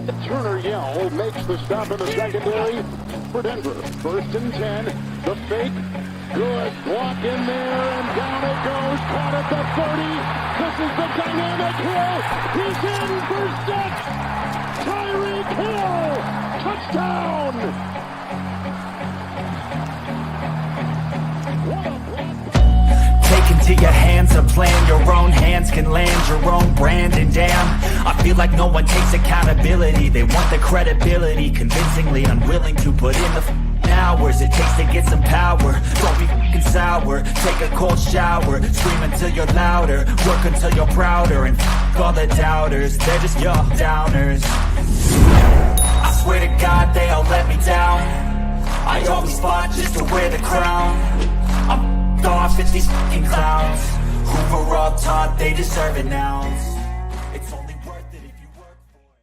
Turner Yell makes the stop in the secondary for Denver. 1st and 10. The fake. Good. Block in there, and down it goes. Caught at the 30. This is the dynamic hill. He's in for 6. Tyreek Hill. Touchdown. What a block. Take into your hands a plan. Your own hands can land your own brand. And damn, I feel like no one takes accountability. They want the credibility, convincingly unwilling to put in the hours it takes to get some power. Don't be f***ing sour. Take a cold shower. Scream until you're louder. Work until you're prouder. And f*** all the doubters, they're just your downers. I swear to God they all let me down. I always fought just to wear the crown. I'm f***ed off at these f***ing clowns who were all taught they deserve it now. It's only worth it if you work for it.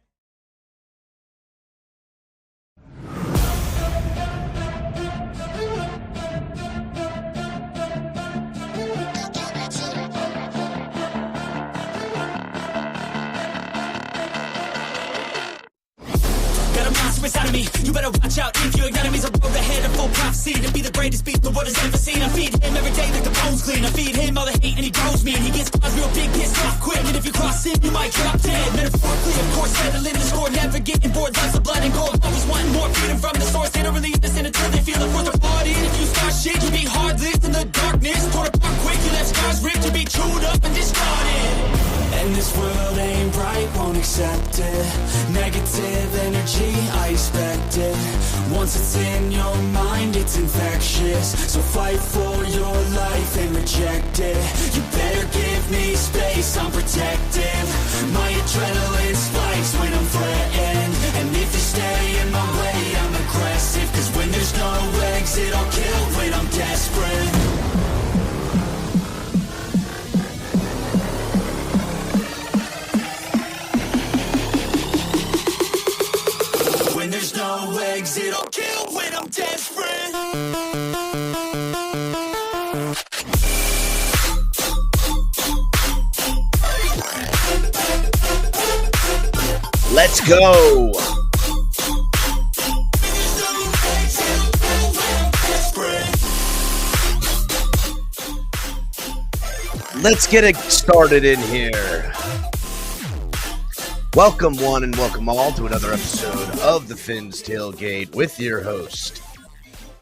Got a monster inside of me, you better watch out. If your enemy's a road ahead of full prophecy to be the greatest beast the world has ever seen. I feed him every day like the bones clean. I feed him all the hate and he grows me. And he gets claws real big, gets off quick. And if you cross him, you might drop dead. Metaphorically, of course, settling the score. Never getting bored, lots of blood and gore. Always wanting more freedom from the source. They don't really listen until they feel it for the party. And if you start shit, you be heartless in the darkness. Torn apart quick, you left scars ripped. You be chewed up and discarded. And this world ain't right, won't accept it. Negative energy, I expect it. Once it's in your mind, it's infectious. So fight for your life and reject it. You better give me space, I'm protective. My adrenaline spikes when I'm threatened. And if you stay in my way, I'm aggressive. Cause when there's no exit, I'll kill when I'm desperate. There's no exit, I'll kill when I'm desperate. Let's go. Let's get it started in here. Welcome one and welcome all to another episode of the Fins Tailgate with your host,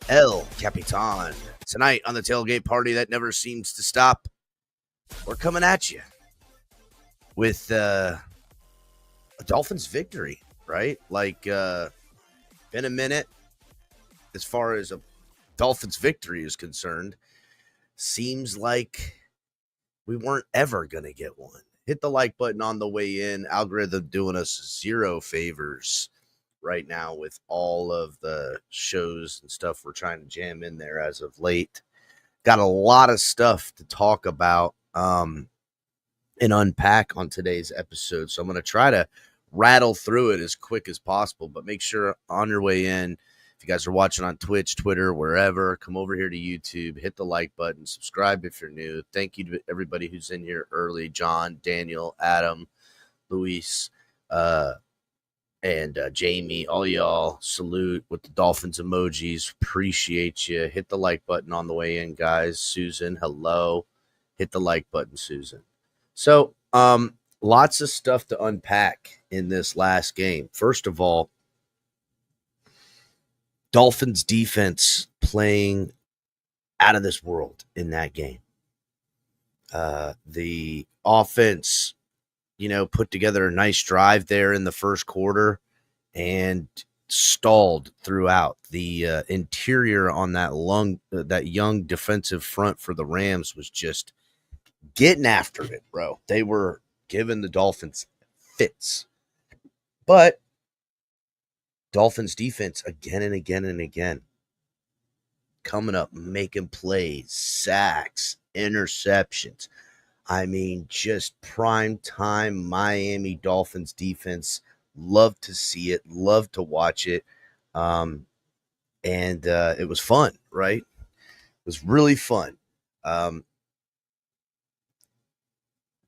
El Capitan. Tonight on the tailgate party that never seems to stop, we're coming at you with a Dolphins victory, right? Like, been a minute as far as a Dolphins victory is concerned. Seems like we weren't ever going to get one. Hit the like button on the way in. Algorithm doing us zero favors right now with all of the shows and stuff we're trying to jam in there as of late. Got a lot of stuff to talk about and unpack on today's episode. So I'm going to try to rattle through it as quick as possible, but make sure on your way in, if you guys are watching on Twitch, Twitter, wherever, come over here to YouTube, hit the like button, subscribe if you're new. Thank you to everybody who's in here early. John, Daniel, Adam, Luis, and Jamie, all y'all, salute with the Dolphins emojis. Appreciate you. Hit the like button on the way in, guys. Susan, hello. Hit the like button, Susan. So, lots of stuff to unpack in this last game. First of all, Dolphins defense playing out of this world in that game. The offense, put together a nice drive there in the first quarter and stalled throughout. The interior on that young defensive front for the Rams was just getting after it, bro. They were giving the Dolphins fits. But Dolphins defense again and again and again coming up, making plays, sacks, interceptions. I mean, just prime time Miami Dolphins defense. Love to see it, love to watch it. And it was fun, right? It was really fun.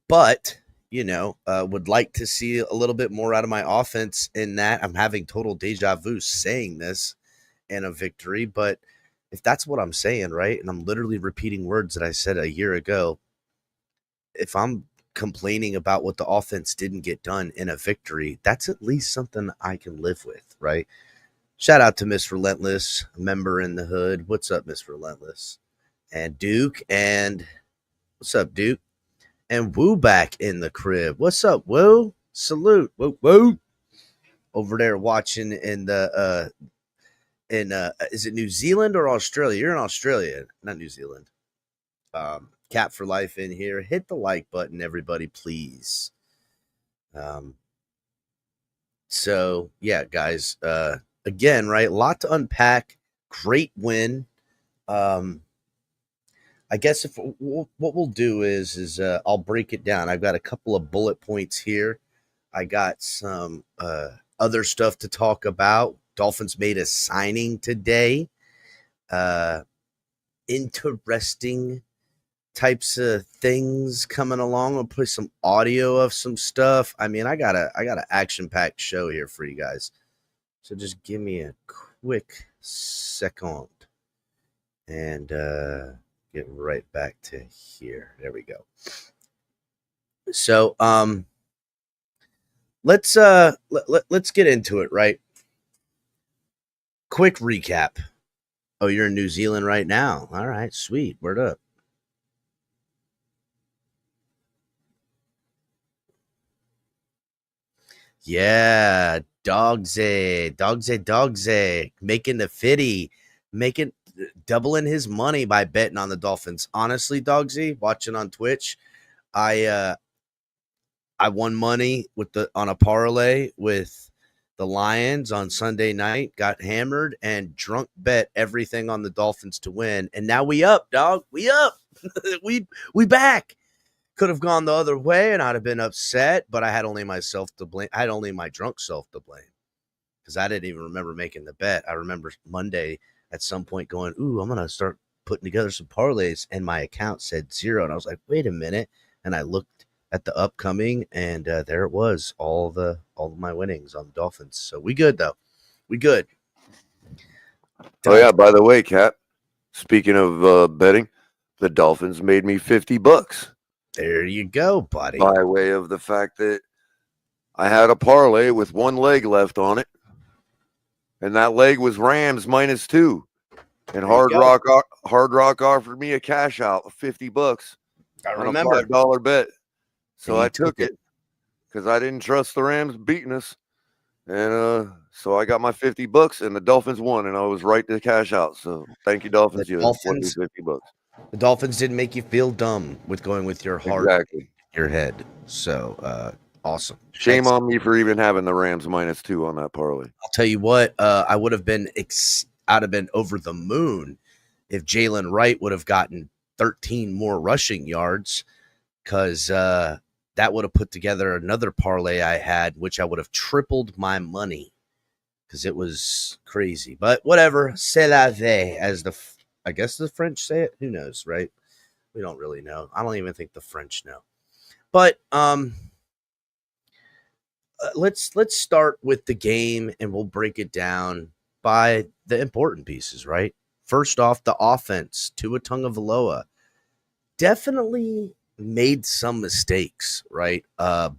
But would like to see a little bit more out of my offense in that. I'm having total deja vu saying this in a victory, but if that's what I'm saying, right, and I'm literally repeating words that I said a year ago, if I'm complaining about what the offense didn't get done in a victory, that's at least something I can live with, right? Shout out to Miss Relentless, a member in the hood. What's up, Miss Relentless? And Duke, and what's up, Duke? And Woo back in the crib. What's up, Woo? Salute. Woo, woo. Over there watching in the is it New Zealand or Australia? You're in Australia, not New Zealand. Cap for life in here. Hit the like button, everybody, please. So yeah, guys. Again, right? A lot to unpack. Great win. I guess what we'll do is I'll break it down. I've got a couple of bullet points here. I got some other stuff to talk about. Dolphins made a signing today. Interesting types of things coming along. I'll put some audio of some stuff. I mean, I got an action-packed show here for you guys. So just give me a quick second and get right back to here. There we go. So let's get into it, right? Quick recap. Oh, you're in New Zealand right now. All right, sweet. Word up. Yeah, Dogsy, making the fitty, doubling his money by betting on the Dolphins. Honestly, Dogsy, watching on Twitch, I won money on a parlay with the Lions on Sunday night, got hammered and drunk bet everything on the Dolphins to win, and now we up, dog. We up. we back. Could have gone the other way and I'd have been upset, but I had only myself to blame. I had only my drunk self to blame because I didn't even remember making the bet. I remember Monday at some point going, ooh, I'm going to start putting together some parlays, and my account said 0. And I was like, wait a minute. And I looked at the upcoming, and there it was, all of my winnings on the Dolphins. So we good, though. We good. Oh, yeah, by the way, Cap, speaking of betting, the Dolphins made me $50. There you go, buddy. By way of the fact that I had a parlay with one leg left on it, and that leg was Rams -2. And Hard Rock offered me a cash out of $50 I on remember. a $5 bet. So And I took it because I didn't trust the Rams beating us. And so I got my $50, and the Dolphins won, and I was right to cash out. So thank you, Dolphins. The You won me $50. The Dolphins didn't make you feel dumb with going with your heart, Exactly. your head. So awesome. Shame on me for even having the Rams -2 on that parlay. I'll tell you what, I would have been I'd have been over the moon if Jalen Wright would have gotten 13 more rushing yards, because that would have put together another parlay I had, which I would have tripled my money because it was crazy. But whatever, c'est la vie, as I guess the French say it. Who knows, right? We don't really know. I don't even think the French know. But let's start with the game, and we'll break it down by the important pieces, right? First off, the offense. Tua Tagovailoa definitely made some mistakes, right?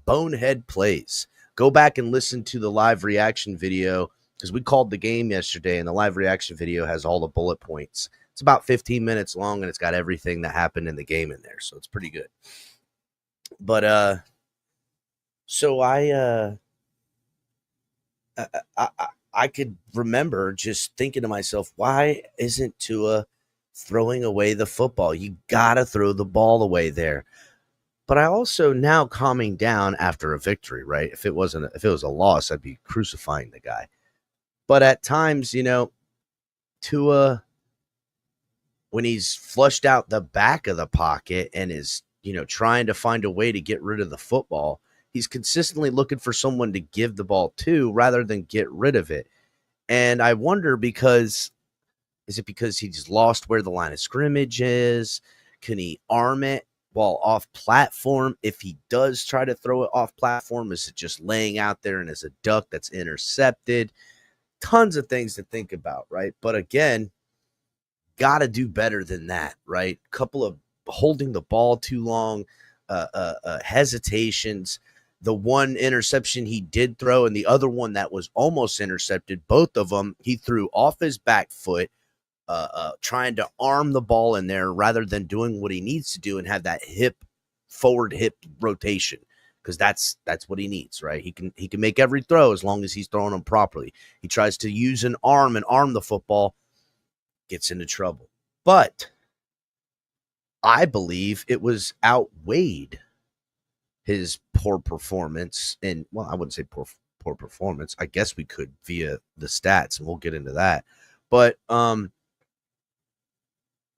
Bonehead plays. Go back and listen to the live reaction video, because we called the game yesterday, and the live reaction video has all the bullet points. It's about 15 minutes long, and it's got everything that happened in the game in there, so it's pretty good. But so I could remember just thinking to myself, why isn't Tua throwing away the football? You gotta throw the ball away there. But I also now calming down after a victory, right? If it was a loss, I'd be crucifying the guy. But at times, Tua, when he's flushed out the back of the pocket and is, trying to find a way to get rid of the football, he's consistently looking for someone to give the ball to rather than get rid of it. And I wonder, is it because he's lost where the line of scrimmage is? Can he arm it? while off platform. If he does try to throw it off platform, is it just laying out there and as a duck that's intercepted? Tons of things to think about, right? But again, got to do better than that, right? Couple of holding the ball too long, hesitations. The one interception he did throw and the other one that was almost intercepted, both of them he threw off his back foot, trying to arm the ball in there rather than doing what he needs to do and have that forward hip rotation, because that's what he needs, right? He can make every throw as long as he's throwing them properly. He tries to use an arm and arm the football, gets into trouble. But I believe it was outweighed, his poor performance. And, well, I wouldn't say poor performance. I guess we could via the stats, and we'll get into that. But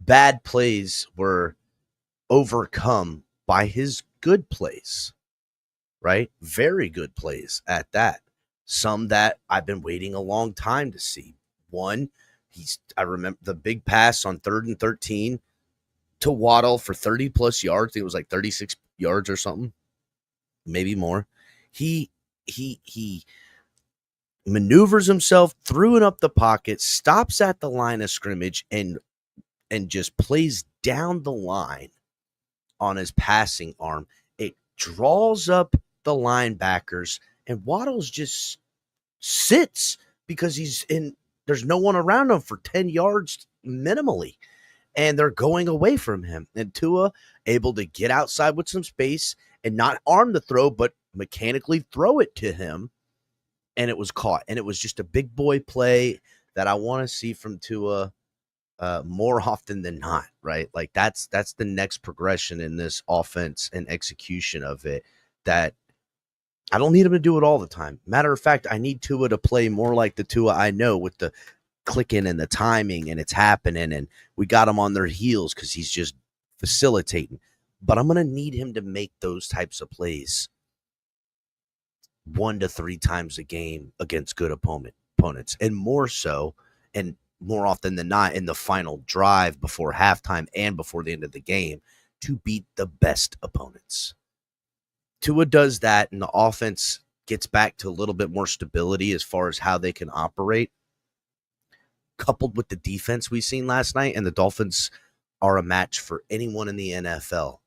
bad plays were overcome by his good plays, right? Very good plays at that. Some that I've been waiting a long time to see. One, I remember the big pass on 3rd and 13 to Waddle for 30 plus yards. I think it was like 36 yards or something, maybe more. He maneuvers himself, threw it up the pocket, stops at the line of scrimmage, and just plays down the line on his passing arm. It draws up the linebackers, and Waddles just sits because there's no one around him for 10 yards minimally, and they're going away from him. And Tua able to get outside with some space and not arm the throw, but mechanically throw it to him, and it was caught. And it was just a big boy play that I want to see from Tua more often than not, right? Like that's the next progression in this offense and execution of it, that I don't need him to do it all the time. Matter of fact, I need Tua to play more like the Tua I know, with the clicking and the timing, and it's happening, and we got him on their heels because he's just facilitating. But I'm going to need him to make those types of plays 1 to 3 times a game against good opponents, and more so, and more often than not, in the final drive before halftime and before the end of the game, to beat the best opponents. Tua does that, and the offense gets back to a little bit more stability as far as how they can operate, coupled with the defense we've seen last night. And the Dolphins are a match for anyone in the NFL.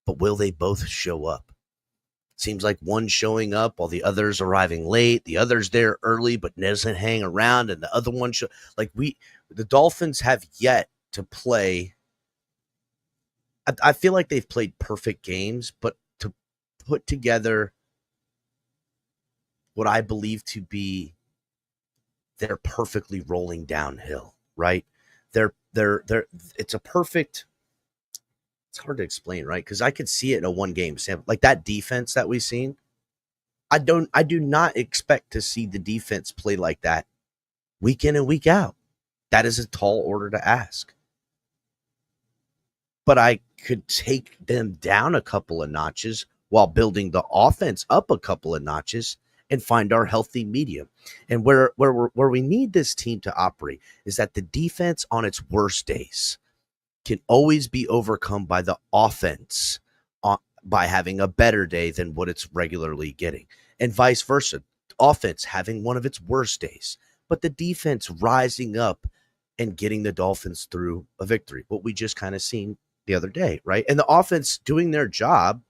But will they both show up? Seems like one showing up while the other's arriving late. The other's there early but doesn't hang around, and the other one the Dolphins have yet to play. I feel like they've played perfect games, but to put together what I believe to be they're perfectly rolling downhill, right? It's a perfect. It's hard to explain, right? Because I could see it in a one game sample. Like that defense that we've seen, I do not expect to see the defense play like that week in and week out. That is a tall order to ask. But I could take them down a couple of notches while building the offense up a couple of notches and find our healthy medium. And where we need this team to operate is that the defense on its worst days can always be overcome by the offense by having a better day than what it's regularly getting, and vice versa. Offense having one of its worst days, but the defense rising up and getting the Dolphins through a victory. What we just kind of seen the other day, right? And the offense doing their job,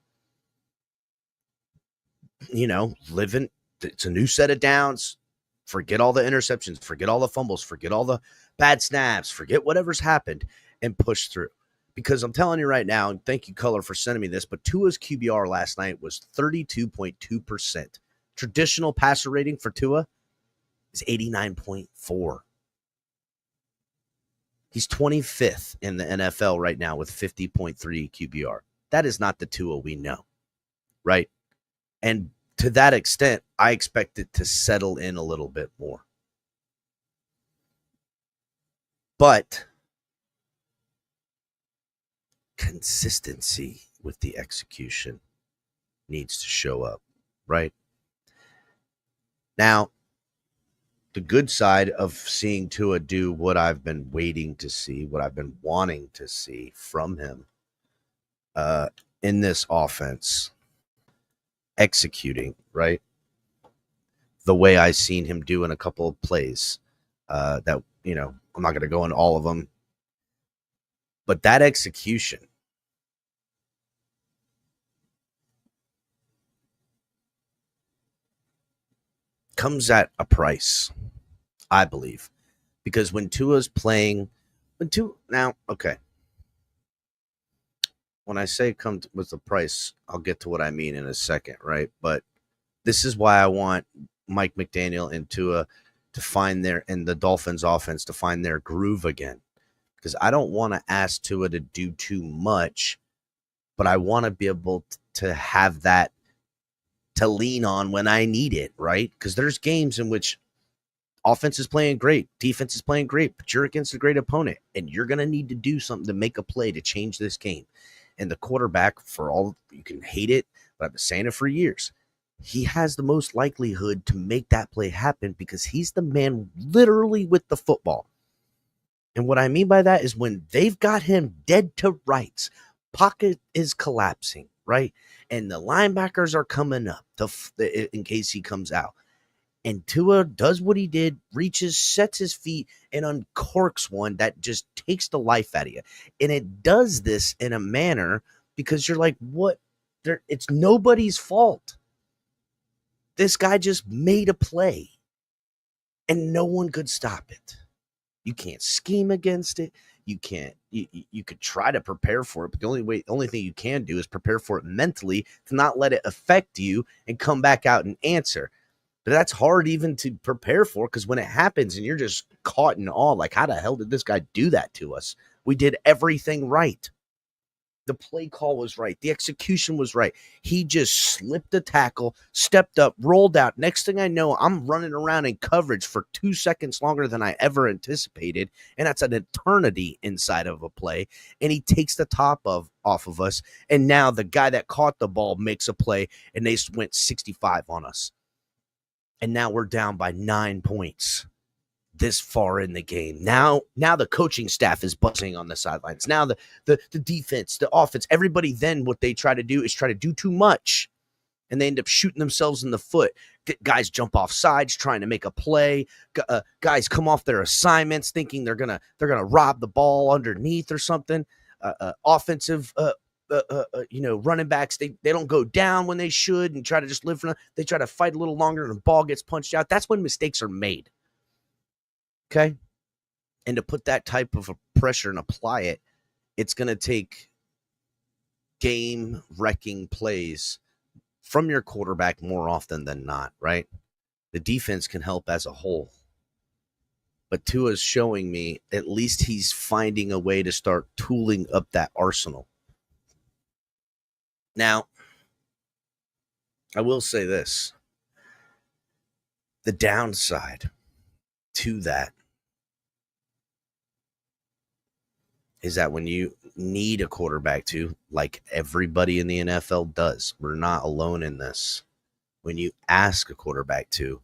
living. It's a new set of downs. Forget all the interceptions, forget all the fumbles, forget all the bad snaps, forget whatever's happened, and push through. Because I'm telling you right now, and thank you, Color, for sending me this, but Tua's QBR last night was 32.2%. Traditional passer rating for Tua is 89.4. He's 25th in the NFL right now with 50.3 QBR. That is not the Tua we know, right? And to that extent, I expect it to settle in a little bit more. But consistency with the execution needs to show up, right? Now, the good side of seeing Tua do what I've been waiting to see, what I've been wanting to see from him, in this offense executing, right? The way I seen him do in a couple of plays that, you know, I'm not going to go into all of them, but that execution comes at a price, I believe, because when Tua's playing, okay, when I say come with the price, I'll get to what I mean in a second, right? But this is why I want Mike McDaniel and Tua to find and the Dolphins offense to find their groove again, because I don't want to ask Tua to do too much, but I want to be able to have that to lean on when I need it, right? Because there's games in which offense is playing great, defense is playing great, but you're against a great opponent, and you're going to need to do something to make a play to change this game. And the quarterback, for all you can hate it, but I've been saying it for years, he has the most likelihood to make that play happen because he's the man literally with the football. And what I mean by that is when they've got him dead to rights, pocket is collapsing, right? And the linebackers are coming up in case he comes out. And Tua does what he did, reaches, sets his feet, and uncorks one that just takes the life out of you. And it does this in a manner because you're like, what? It's nobody's fault. This guy just made a play, and no one could stop it. You can't scheme against it. You can't. You could try to prepare for it, but the only thing you can do is prepare for it mentally to not let it affect you and come back out and answer. But that's hard even to prepare for because when it happens and you're just caught in awe, like, how the hell did this guy do that to us? We did everything right. The play call was right. The execution was right. He just slipped the tackle, stepped up, rolled out. Next thing I know, I'm running around in coverage for 2 seconds longer than I ever anticipated. And that's an eternity inside of a play. And he takes the top off of us. And now the guy that caught the ball makes a play, and they went 65 on us. And now we're down by 9 points this far in the game. Now the coaching staff is buzzing on the sidelines. Now the defense, the offense, everybody then what they try to do is try to do too much. And they end up shooting themselves in the foot. Guys jump off sides trying to make a play. Guys come off their assignments thinking they're gonna rob the ball underneath or something. Offensive running backs, they don't go down when they should and try to just live for them. They try to fight a little longer and the ball gets punched out. That's when mistakes are made. Okay? And to put that type of a pressure and apply it, it's going to take game-wrecking plays from your quarterback more often than not, right? The defense can help as a whole. But Tua's showing me at least he's finding a way to start tooling up that arsenal. Now, I will say this. The downside to that is that when you need a quarterback to, like everybody in the NFL does, we're not alone in this. When you ask a quarterback to,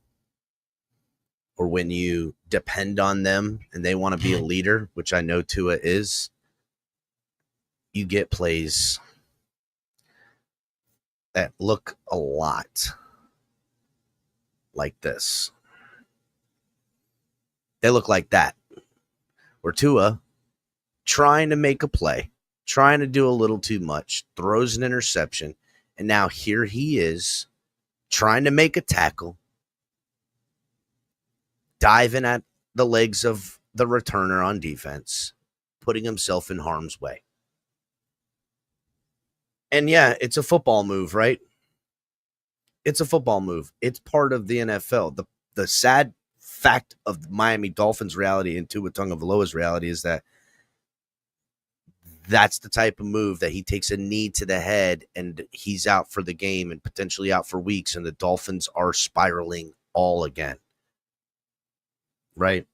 or when you depend on them and they want to be a leader, which I know Tua is, you get plays that look a lot like this. They look like that. Where Tua, trying to make a play, trying to do a little too much, throws an interception, and now here he is trying to make a tackle, diving at the legs of the returner on defense, putting himself in harm's way. And yeah, it's a football move, right? It's a football move. It's part of the NFL. The sad fact of the Miami Dolphins reality and Tua Tagovailoa's reality is that that's the type of move that he takes a knee to the head and he's out for the game and potentially out for weeks, and the Dolphins are spiraling all again. Right?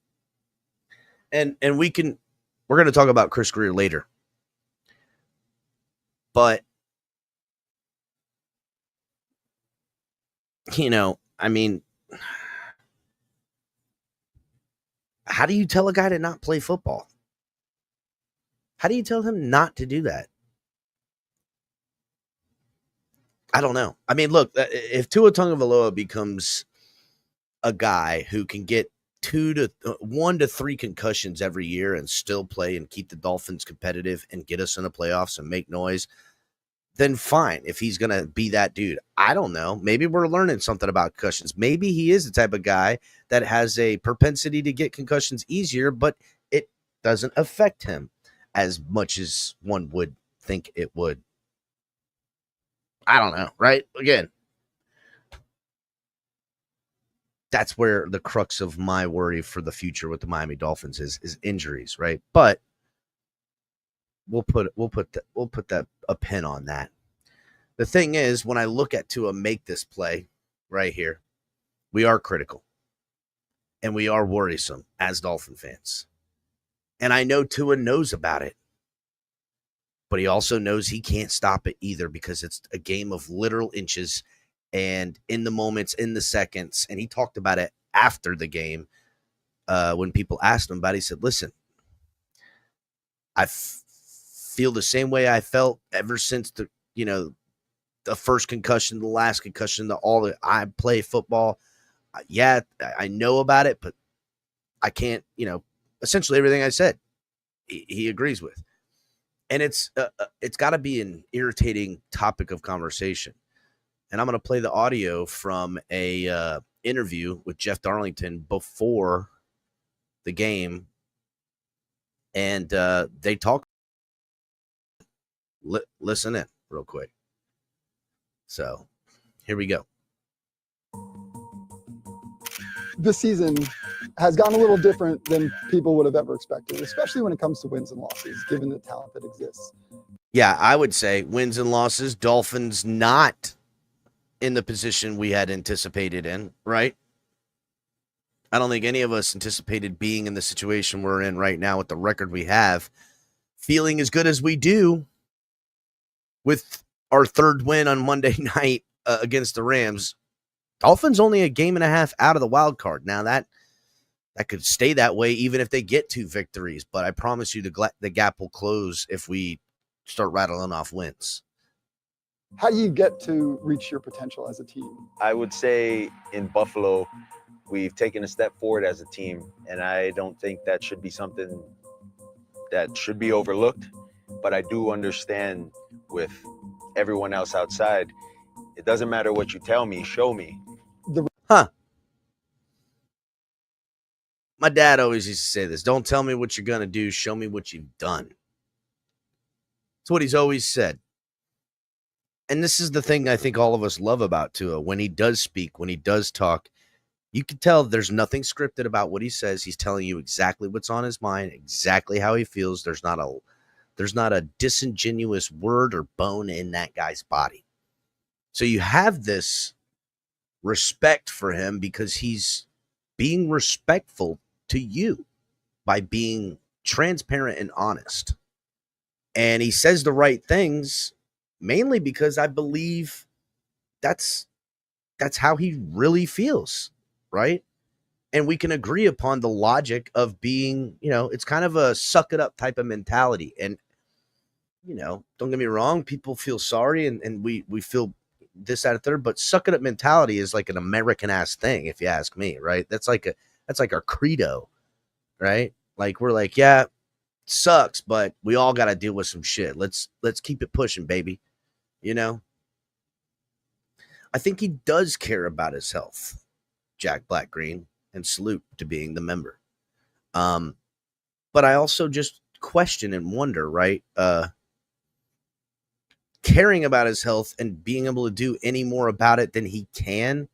And we're going to talk about Chris Greer later. But I mean, how do you tell a guy to not play football? How do you tell him not to do that? I don't know. I mean, look, if Tua Tagovailoa becomes a guy who can get 1 to 3 concussions every year and still play and keep the Dolphins competitive and get us in the playoffs and make noise, then fine. If he's going to be that dude, I don't know. Maybe we're learning something about concussions. Maybe he is the type of guy that has a propensity to get concussions easier, but it doesn't affect him as much as one would think it would. I don't know, right? Again, that's where the crux of my worry for the future with the Miami Dolphins is injuries, right? But we'll put that a pin on that. The thing is, when I look at Tua make this play right here, we are critical and we are worrisome as Dolphin fans. And I know Tua knows about it, but he also knows he can't stop it either because it's a game of literal inches and in the moments, in the seconds. And he talked about it after the game when people asked him about it. He said, listen, I feel the same way I felt ever since the first concussion, the last concussion, I play football. Yeah, I know about it, but I can't, essentially everything I said, he agrees with. And it's got to be an irritating topic of conversation. And I'm going to play the audio from a interview with Jeff Darlington before the game. And they talk. Listen in real quick. So here we go. This season has gotten a little different than people would have ever expected, especially when it comes to wins and losses, given the talent that exists. Yeah, I would say wins and losses, Dolphins not in the position we had anticipated in, right? I don't think any of us anticipated being in the situation we're in right now with the record we have, feeling as good as we do with our third win on Monday night against the Rams. Dolphins only a game and a half out of the wild card. Now that could stay that way even if they get 2 victories, but I promise you the gap will close if we start rattling off wins. How do you get to reach your potential as a team? I would say in Buffalo, we've taken a step forward as a team, and I don't think that should be something that should be overlooked. But I do understand with everyone else outside, it doesn't matter what you tell me, show me. My dad always used to say this, don't tell me what you're going to do, show me what you've done. That's what he's always said. And this is the thing I think all of us love about Tua. When he does speak, when he does talk, you can tell there's nothing scripted about what he says. He's telling you exactly what's on his mind, exactly how he feels. There's not a disingenuous word or bone in that guy's body. So you have this respect for him because he's being respectful to you by being transparent and honest. And he says the right things mainly because I believe that's how he really feels, right? And we can agree upon the logic of being, it's kind of a suck it up type of mentality. And, don't get me wrong, people feel sorry and we feel this, that, and third, but suck it up mentality is like an American ass thing, if you ask me, right? That's like our credo, right? Like we're like, yeah, sucks, but we all got to deal with some shit. Let's keep it pushing, baby. I think he does care about his health, Jack Black Green, and salute to being the member. But I also just question and wonder, right? Caring about his health and being able to do any more about it than he can.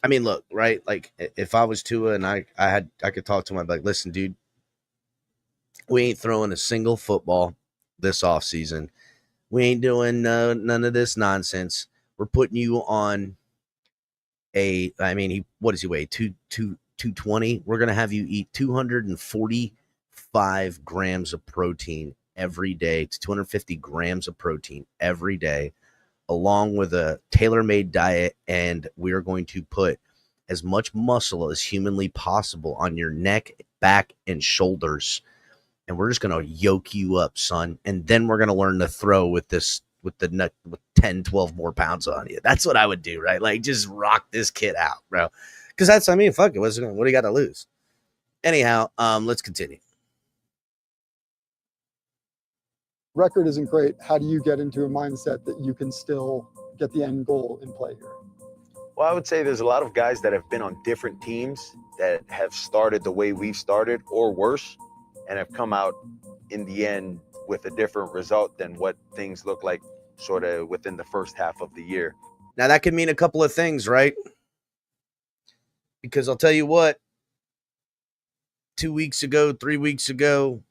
I mean, look, right? Like if I was Tua and I could talk to him, I'd be like, listen, dude, we ain't throwing a single football this offseason. We ain't doing none of this nonsense. We're putting you on what does he weigh? 220. We're going to have you eat 245 grams of protein every day. It's 250 grams of protein every day, along with a tailor-made diet. And we're going to put as much muscle as humanly possible on your neck, back, and shoulders. And we're just going to yoke you up, son. And then we're going to learn to throw with this with the nut with 10, 12 more pounds on you. That's what I would do, right? Like, just rock this kid out, bro. Because that's, I mean, fuck it. What do you got to lose? Anyhow, let's continue. Record isn't great. How do you get into a mindset that you can still get the end goal in play here? Well, I would say there's a lot of guys that have been on different teams that have started the way we've started or worse and have come out in the end with a different result than what things look like sort of within the first half of the year. Now, that could mean a couple of things, right? Because I'll tell you what, 2 weeks ago, 3 weeks ago,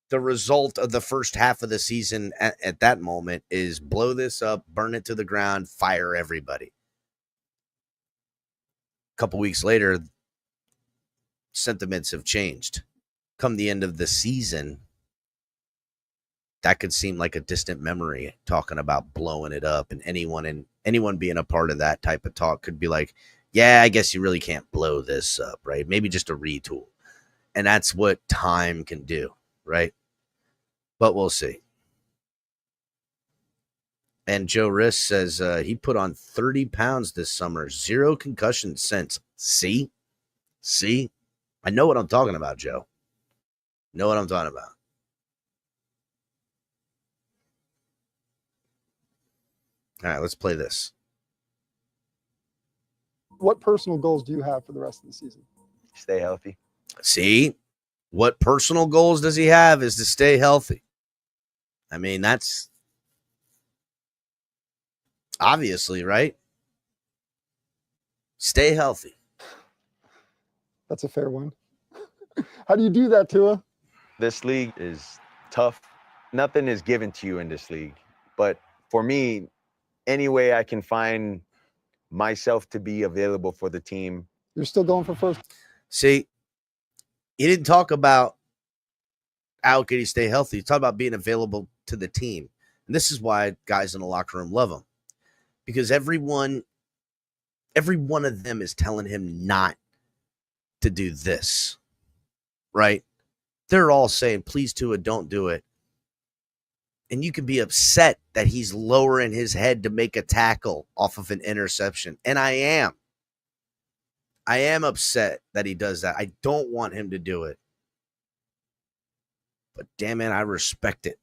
the result of the first half of the season at that moment is blow this up, burn it to the ground, fire everybody. A couple weeks later, sentiments have changed. Come the end of the season, that could seem like a distant memory, talking about blowing it up, and anyone being a part of that type of talk could be like, yeah, I guess you really can't blow this up, right? Maybe just a retool. And that's what time can do, right? But we'll see. And Joe Riss says he put on 30 pounds this summer. 0 concussion since. See? I know what I'm talking about, Joe. Know what I'm talking about. All right, let's play this. What personal goals do you have for the rest of the season? Stay healthy. See? What personal goals does he have is to stay healthy. I mean, that's obviously, right? Stay healthy. That's a fair one. How do you do that, Tua? This league is tough. Nothing is given to you in this league. But for me, any way I can find myself to be available for the team. You're still going for first. See, he didn't talk about how can he stay healthy. He talked about being available to the team. And this is why guys in the locker room love him. Because every one of them is telling him not to do this, right? They're all saying, please, Tua, don't do it. And you can be upset that he's lowering his head to make a tackle off of an interception. And I am upset that he does that. I don't want him to do it. But damn it, I respect it.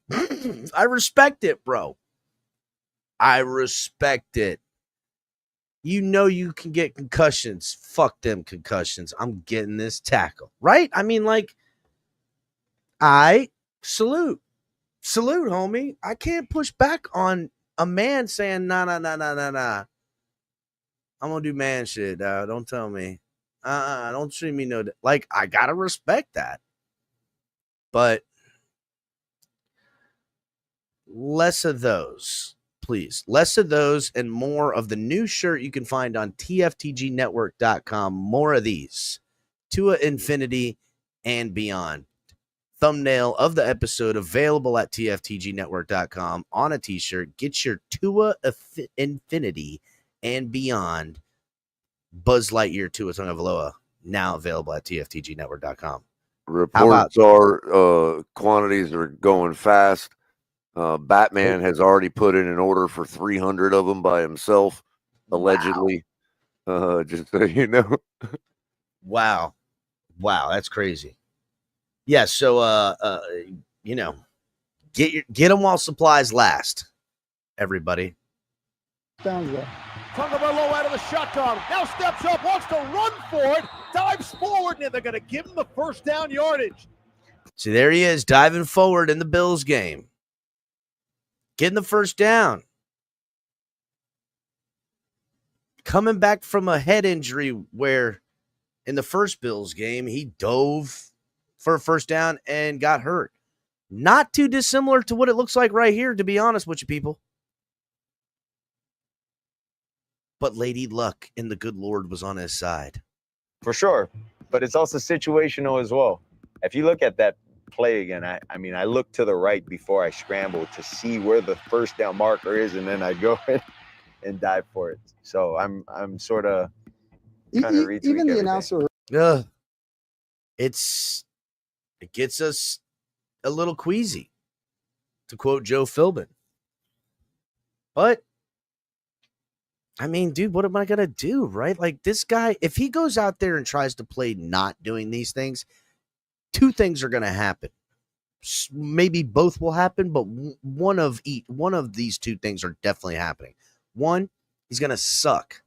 I respect it, bro. I respect it. You know you can get concussions. Fuck them concussions. I'm getting this tackle. Right? I mean, like, I salute. Salute, homie. I can't push back on a man saying, nah. I'm going to do man shit, dog. Don't tell me. Don't treat me no. Like, I got to respect that. But less of those, please. Less of those and more of the new shirt you can find on TFTGnetwork.com. More of these. Tua Infinity and beyond. Thumbnail of the episode available at TFTGnetwork.com on a t-shirt. Get your Tua Infinity and beyond Buzz Lightyear Tua Tagovailoa now available at TFTGnetwork.com. Reports are quantities are going fast. Batman has already put in an order for 300 of them by himself, allegedly. Wow. Just so you know. Wow, that's crazy. Yeah, so get them while supplies last, everybody. Down there. Tagovailoa out of the shotgun. Now steps up, wants to run for it, dives forward, and they're going to give him the first down yardage. See, there he is, diving forward in the Bills game. Getting the first down. Coming back from a head injury where in the first Bills game, he dove for a first down and got hurt. Not too dissimilar to what it looks like right here, to be honest with you people. But Lady Luck and the good Lord was on his side. For sure. But it's also situational as well. If you look at that play again, I look to the right before I scramble to see where the first down marker is, and then I go and dive for it. So I'm sort of trying to retweak even the everything. announcer. It gets us a little queasy, to quote Joe Philbin. But I mean, dude, what am I going to do, right? Like this guy, if he goes out there and tries to play not doing these things, two things are going to happen. Maybe both will happen, but one of these two things are definitely happening. One, he's going to suck.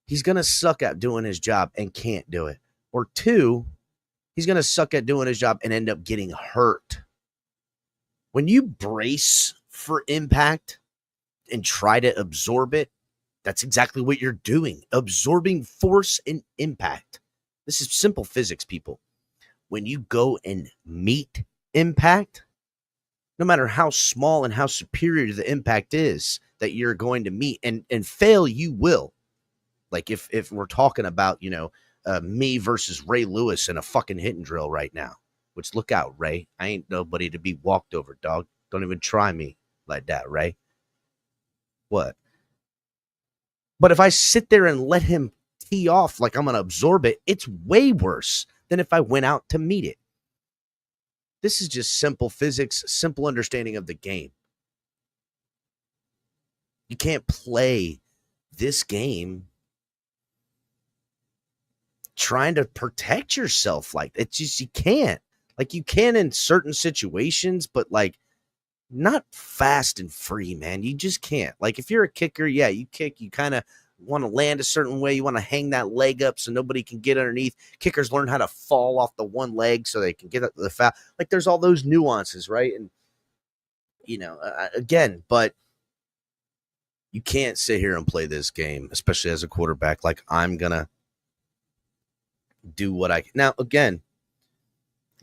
He's going to suck at doing his job and can't do it. Or two, he's going to suck at doing his job and end up getting hurt. When you brace for impact and try to absorb it, that's exactly what you're doing. Absorbing force and impact. This is simple physics, people. When you go and meet impact, no matter how small and how superior the impact is that you're going to meet, and fail, you will. Like if we're talking about, me versus Ray Lewis in a fucking hit and drill right now, which look out, Ray. I ain't nobody to be walked over, dog. Don't even try me like that, Ray. What? But if I sit there and let him tee off like I'm going to absorb it, it's way worse than if I went out to meet it. This is just simple physics, simple understanding of the game. You can't play this game trying to protect yourself like it's just, you can't. Like you can in certain situations, but like not fast and free, man. You just can't. Like if you're a kicker, yeah, you kick, you kind of want to land a certain way. You want to hang that leg up so nobody can get underneath. Kickers learn how to fall off the one leg so they can get the foul. Like there's all those nuances, right? And again, but you can't sit here and play this game, especially as a quarterback. Like I'm gonna do what I can. Now again,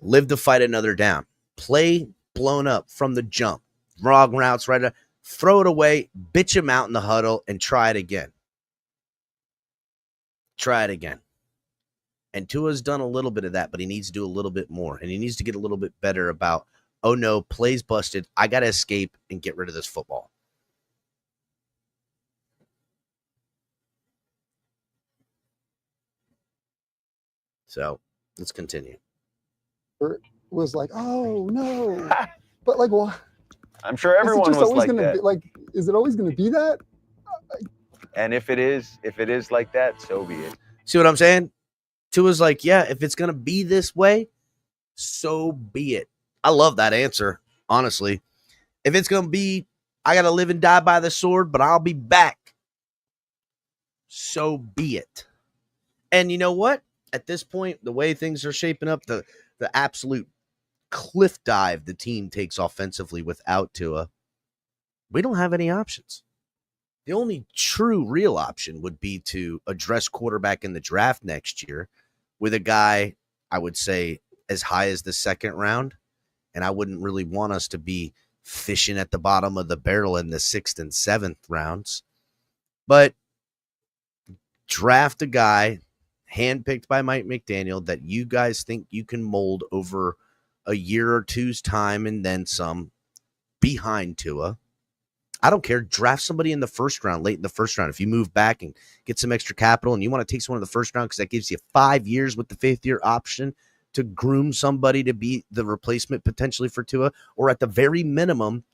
live to fight another down. Play blown up from the jump. Wrong routes, right? Throw it away, bitch him out in the huddle, and try it again. Try it again. And Tua's done a little bit of that, but he needs to do a little bit more. And he needs to get a little bit better about, oh no, play's busted. I got to escape and get rid of this football. So let's continue. Was like, oh no. But like, well, I'm sure everyone was like that. Is it always going to be that? And if it is like that, so be it. See what I'm saying? Tua's like, yeah, if it's going to be this way, so be it. I love that answer, honestly. If it's going to be, I got to live and die by the sword, but I'll be back. So be it. And you know what? At this point, the way things are shaping up, the absolute cliff dive the team takes offensively without Tua, we don't have any options. The only true real option would be to address quarterback in the draft next year with a guy, I would say, as high as the second round. And I wouldn't really want us to be fishing at the bottom of the barrel in the 6th and 7th rounds. But draft a guy handpicked by Mike McDaniel that you guys think you can mold over a year or two's time and then some behind Tua. I don't care. Draft somebody in the first round, late in the first round. If you move back and get some extra capital and you want to take someone in the first round because that gives you 5 years with the 5th-year option to groom somebody to be the replacement potentially for Tua, or at the very minimum,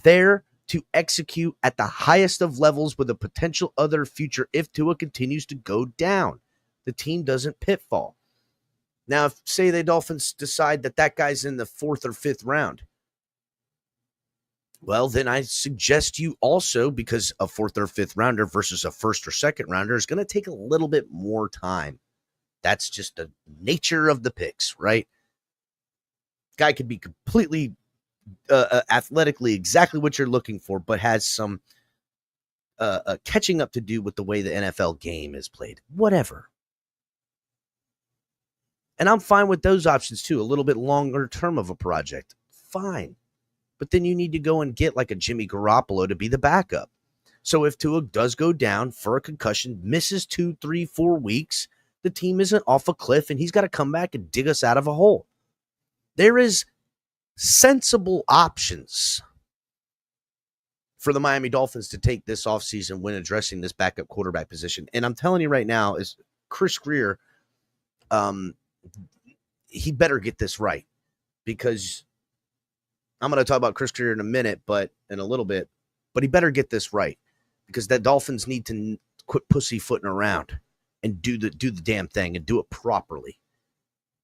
there to execute at the highest of levels with a potential other future if Tua continues to go down. The team doesn't pitfall. Now, if, say, the Dolphins decide that guy's in the 4th or 5th round, well, then I suggest you also, because a 4th or 5th rounder versus a 1st or 2nd rounder is going to take a little bit more time. That's just the nature of the picks, right? Guy could be completely athletically exactly what you're looking for, but has some catching up to do with the way the NFL game is played. Whatever. And I'm fine with those options too. A little bit longer term of a project. Fine. But then you need to go and get like a Jimmy Garoppolo to be the backup. So if Tua does go down for a concussion, misses 2, 3, 4 weeks, the team isn't off a cliff and he's got to come back and dig us out of a hole. There is sensible options for the Miami Dolphins to take this offseason when addressing this backup quarterback position. And I'm telling you right now, is Chris Greer, he better get this right, because I'm going to talk about Chris Greer in a little bit, but he better get this right, because the Dolphins need to quit pussyfooting around and do the damn thing and do it properly.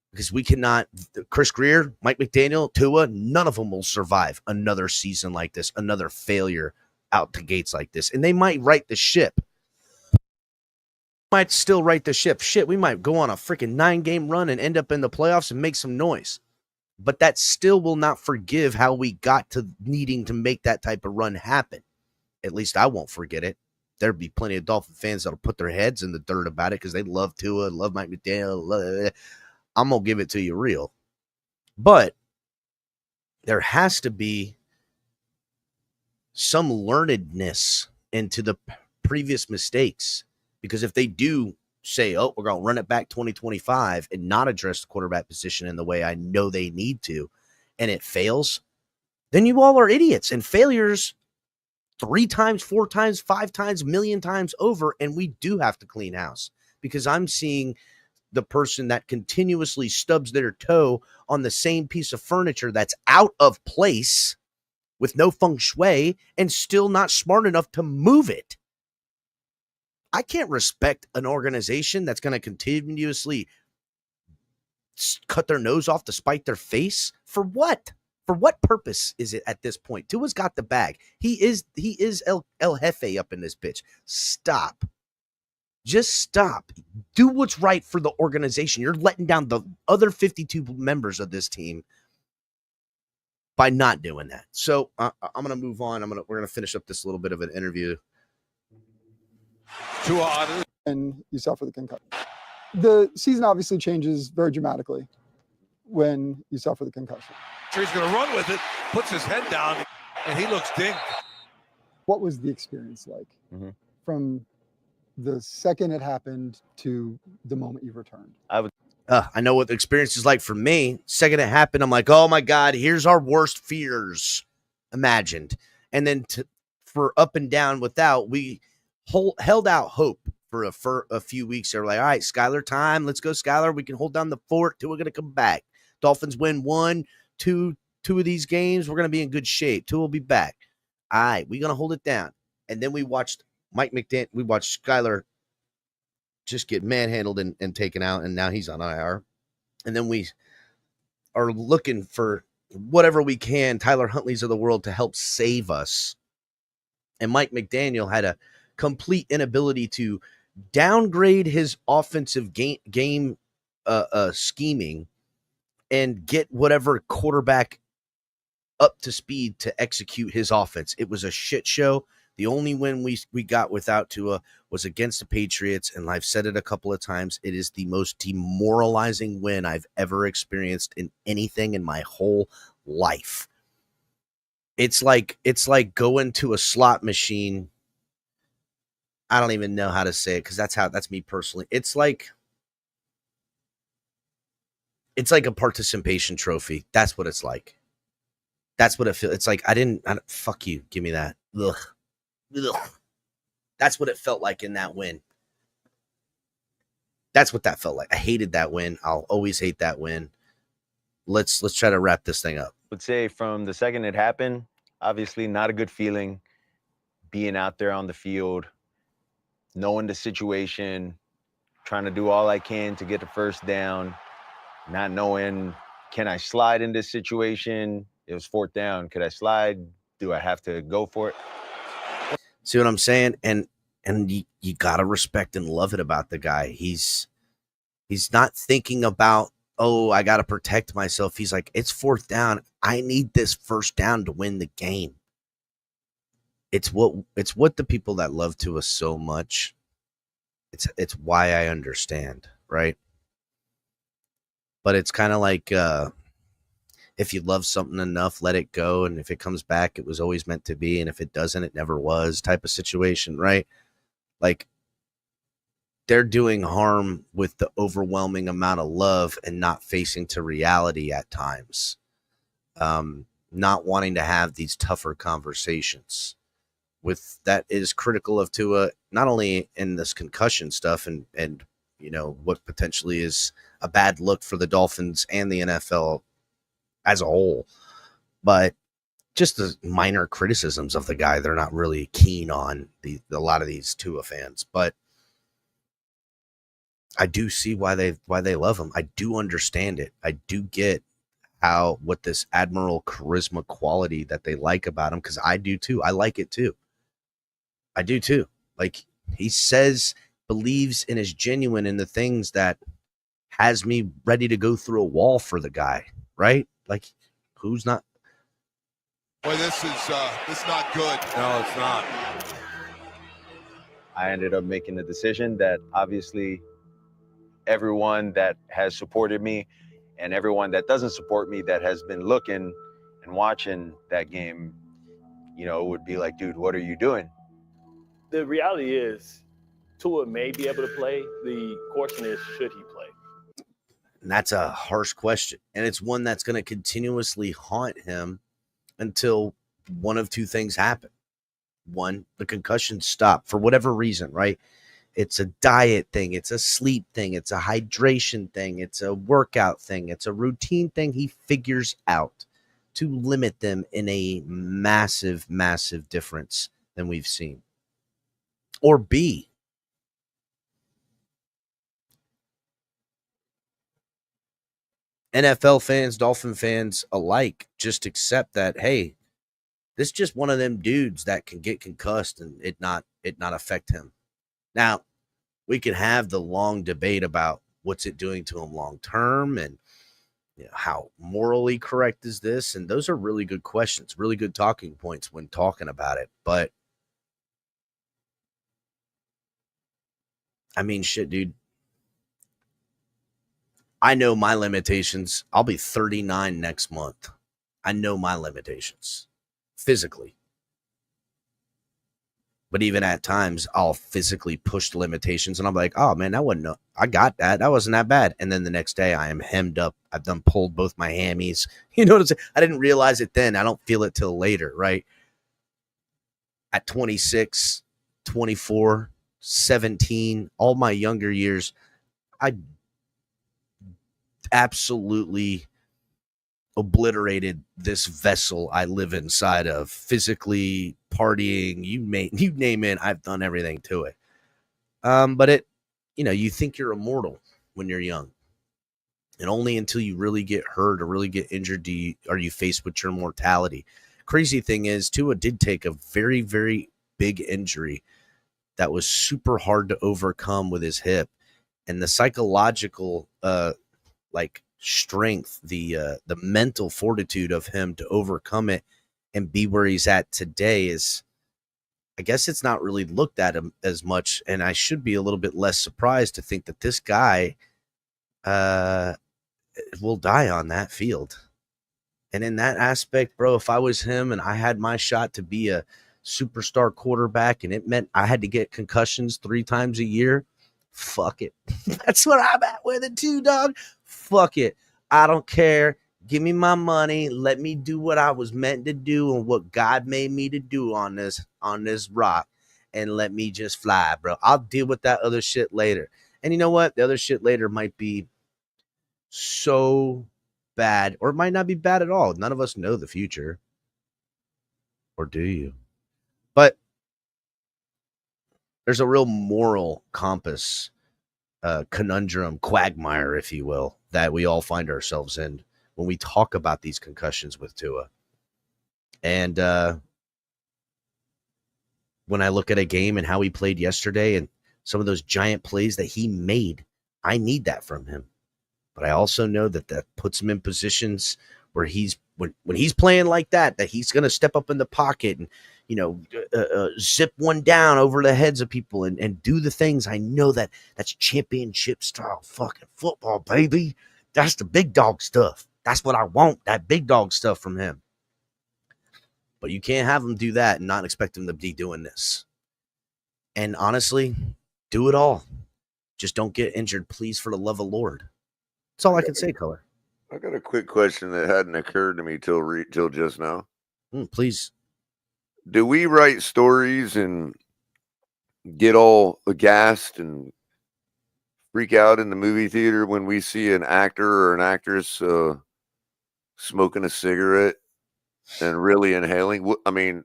Because we cannot, Chris Greer, Mike McDaniel, Tua, none of them will survive another season like this, another failure out the gates like this. And they might right the ship. Might still right the ship. Shit, we might go on a freaking 9-game run and end up in the playoffs and make some noise. But that still will not forgive how we got to needing to make that type of run happen. At least I won't forget it. There'll be plenty of Dolphin fans that'll put their heads in the dirt about it because they love Tua, love Mike McDaniel. I'm going to give it to you real. But there has to be some learnedness into the previous mistakes. Because if they do say, oh, we're going to run it back 2025 and not address the quarterback position in the way I know they need to, and it fails, then you all are idiots. And failures 3 times, 4 times, 5 times, a million times over, and we do have to clean house. Because I'm seeing the person that continuously stubs their toe on the same piece of furniture that's out of place with no feng shui and still not smart enough to move it. I can't respect an organization that's going to continuously cut their nose off to spite their face. For what? For what purpose is it at this point? Tua's got the bag. He is El Jefe up in this bitch. Stop. Just stop. Do what's right for the organization. You're letting down the other 52 members of this team by not doing that. So I'm going to move on. We're going to finish up this little bit of an interview. And you suffer the concussion. The season obviously changes very dramatically when you suffer the concussion. He's going to run with it, puts his head down, and he looks dinged. What was the experience like from the second it happened to the moment you returned? I know what the experience is like for me. Second it happened, I'm like, oh my God, here's our worst fears imagined. And then for up and down without, we held out hope for a few weeks. They were like, all right, Skylar time. Let's go, Skylar. We can hold down the fort till we're going to come back. Dolphins win 1, 2 of these games. We're going to be in good shape. 2 will be back. All right, we're going to hold it down. And then we watched Mike McDaniel. We watched Skylar just get manhandled and taken out, and now he's on IR. And then we are looking for whatever we can, Tyler Huntley's of the world, to help save us. And Mike McDaniel had a complete inability to downgrade his offensive game scheming and get whatever quarterback up to speed to execute his offense. It was a shit show. The only win we got without Tua was against the Patriots, and I've said it a couple of times. It is the most demoralizing win I've ever experienced in anything in my whole life. It's like going to a slot machine. I don't even know how to say it because that's me personally. It's like a participation trophy. That's what it's like. That's what it feels. It's like fuck you. Give me that. Ugh. Ugh. That's what it felt like in that win. That's what that felt like. I hated that win. I'll always hate that win. Let's try to wrap this thing up. I would say from the second it happened, obviously not a good feeling being out there on the field, knowing the situation, trying to do all I can to get the first down, not knowing, can I slide in this situation? It was 4th down. Could I slide? Do I have to go for it? See what I'm saying? And you got to respect and love it about the guy. He's not thinking about, oh, I got to protect myself. He's like, it's 4th down. I need this first down to win the game. It's what the people that love Tua so much. It's why I understand, right? But it's kind of like if you love something enough, let it go. And if it comes back, it was always meant to be. And if it doesn't, it never was, type of situation, right? Like, they're doing harm with the overwhelming amount of love and not facing to reality at times. Not wanting to have these tougher conversations. With that is critical of Tua, not only in this concussion stuff and you know what potentially is a bad look for the Dolphins and the NFL as a whole, but just the minor criticisms of the guy. They're not really keen on a lot of these Tua fans, but I do see why they love him. I do understand it. I do get what this admiral charisma quality that they like about him, because I do too. I like it too. I do too. Like, he believes and is genuine in the things that has me ready to go through a wall for the guy, right? Like, who's not? Boy, this is not good. No, it's not. I ended up making the decision that obviously everyone that has supported me and everyone that doesn't support me that has been looking and watching that game, would be like, dude, what are you doing? The reality is, Tua may be able to play. The question is, should he play? And that's a harsh question. And it's one that's going to continuously haunt him until one of two things happen. One, the concussion stop for whatever reason, right? It's a diet thing. It's a sleep thing. It's a hydration thing. It's a workout thing. It's a routine thing he figures out to limit them in a massive, massive difference than we've seen. Or B, NFL fans, Dolphin fans alike just accept that, hey, this is just one of them dudes that can get concussed and it not affect him. Now, we can have the long debate about what's it doing to him long term, and how morally correct is this? And those are really good questions, really good talking points when talking about it. But I mean, shit, dude. I know my limitations. I'll be 39 next month. I know my limitations physically. But even at times, I'll physically push the limitations, and I'm like, oh, man, I got that. That wasn't that bad. And then the next day, I am hemmed up. I've done pulled both my hammies. You know what I'm saying? I didn't realize it then. I don't feel it till later, right? At 26, 24, 17, all my younger years, I absolutely obliterated this vessel I live inside of, physically, partying, you name it, I've done everything to it. But you think you're immortal when you're young, and only until you really get hurt or really get injured are you faced with your mortality. Crazy thing is, Tua did take a very, very big injury that was super hard to overcome with his hip, and the psychological strength, the mental fortitude of him to overcome it and be where he's at today is, I guess it's not really looked at him as much. And I should be a little bit less surprised to think that this guy will die on that field. And in that aspect, bro, if I was him and I had my shot to be a superstar quarterback and it meant I had to get concussions 3 times a year, fuck it. That's where I'm at with it too, dog. Fuck it. I don't care. Give me my money. Let me do what I was meant to do and what God made me to do on this rock, and let me just fly, bro. I'll deal with that other shit later. And you know what? The other shit later might be so bad, or it might not be bad at all. None of us know the future. Or do you? But there's a real moral compass, conundrum, quagmire, if you will, that we all find ourselves in when we talk about these concussions with Tua. And when I look at a game and how he played yesterday and some of those giant plays that he made, I need that from him. But I also know that puts him in positions where when he's playing like that he's going to step up in the pocket and, zip one down over the heads of people and do the things. I know that's championship style fucking football, baby. That's the big dog stuff. That's what I want, that big dog stuff from him. But you can't have him do that and not expect him to be doing this. And honestly, do it all. Just don't get injured, please, for the love of Lord. That's all I can say, Color. I got a quick question that hadn't occurred to me till just now. Please. Do we write stories and get all aghast and freak out in the movie theater when we see an actor or an actress smoking a cigarette and really inhaling. I mean,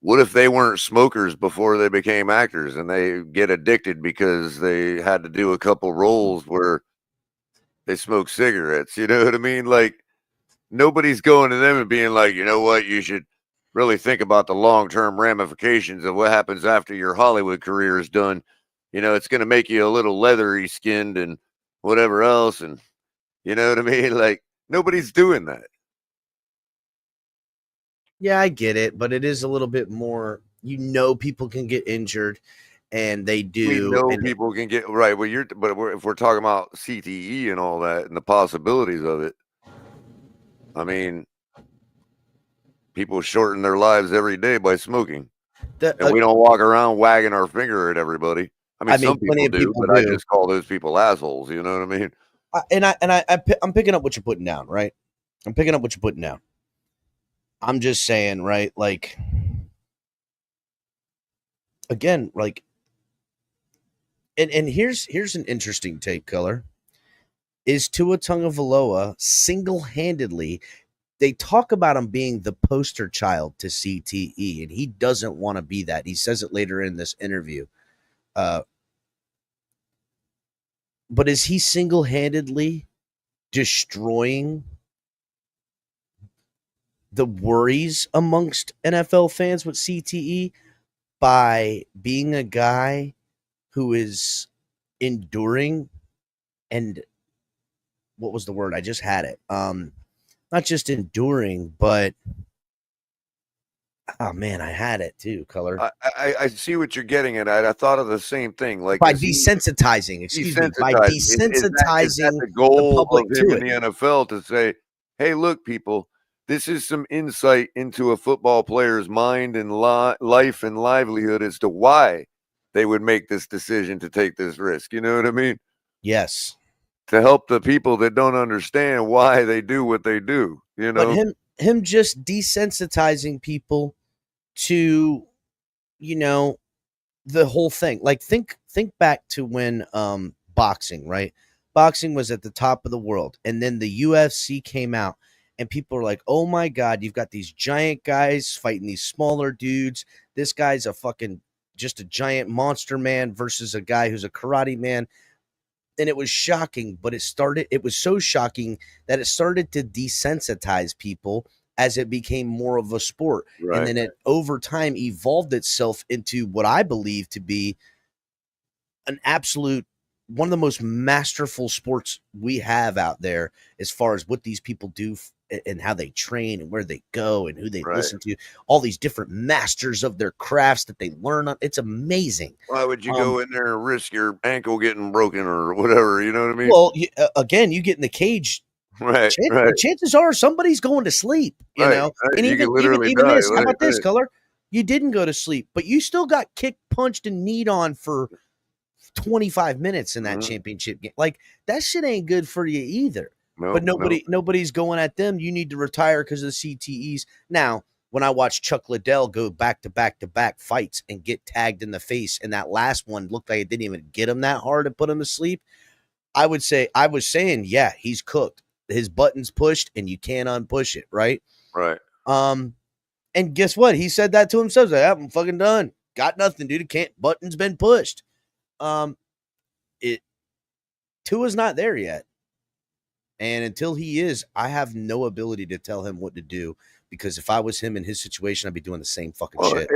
what if they weren't smokers before they became actors and they get addicted because they had to do a couple roles where they smoke cigarettes? You know what I mean? Like, nobody's going to them and being like, you know what, you should really think about the long-term ramifications of what happens after your Hollywood career is done. You know, it's going to make you a little leathery skinned and whatever else. And you know what I mean? Like, nobody's doing that. Yeah, I get it, but it is a little bit more, people can get injured, and they do. We know people can get right. Well, if we're talking about CTE and all that and the possibilities of it, I mean, people shorten their lives every day by smoking, and we don't walk around wagging our finger at everybody. I mean, some people do, but I just call those people assholes. You know what I mean? I'm picking up what you're putting down, right? I'm picking up what you're putting down. I'm just saying, right? Like, again, like, and here's an interesting take, Color. Is Tua Tagovailoa single-handedly? They talk about him being the poster child to CTE, and he doesn't want to be that. He says it later in this interview. But is he single-handedly destroying the worries amongst NFL fans with CTE by being a guy who is enduring and what was the word? I just had it. Not just enduring, but oh man, I had it too, Color. I see what you're getting at. I thought of the same thing. Like by desensitizing, by desensitizing is that the goal the public of him to in the NFL to say, hey, look, people, this is some insight into a football player's mind and life and livelihood as to why they would make this decision to take this risk. You know what I mean? Yes. To help the people that don't understand why they do what they do, you know. But him just desensitizing people to, the whole thing. Like think back to when boxing, right? Boxing was at the top of the world, and then the UFC came out, and people are like, "Oh my God, you've got these giant guys fighting these smaller dudes. This guy's just a giant monster man versus a guy who's a karate man." And it was shocking, but it was so shocking that it started to desensitize people as it became more of a sport. Right. And then it over time evolved itself into what I believe to be an absolute one of the most masterful sports we have out there as far as what these people do and how they train and where they go and who they listen to, all these different masters of their crafts that they learn on. It's amazing. Why would you go in there and risk your ankle getting broken or whatever? You know what I mean? Well, you get in the cage. Right. Chances are somebody's going to sleep, you know? And even this, how about this, Color? You didn't go to sleep, but you still got kicked, punched, and kneed on for 25 minutes in that championship game. Like, that shit ain't good for you either. But nobody's going at them. You need to retire because of the CTEs. Now, when I watched Chuck Liddell go back to back fights and get tagged in the face, and that last one looked like it didn't even get him that hard to put him to sleep, I was saying, yeah, he's cooked. His button's pushed, and you can't unpush it, right? Right. And guess what? He said that to himself. Like, I'm fucking done. Got nothing, dude. Button's been pushed. Tua's not there yet. And until he is, I have no ability to tell him what to do, because if I was him in his situation, I'd be doing the same fucking shit.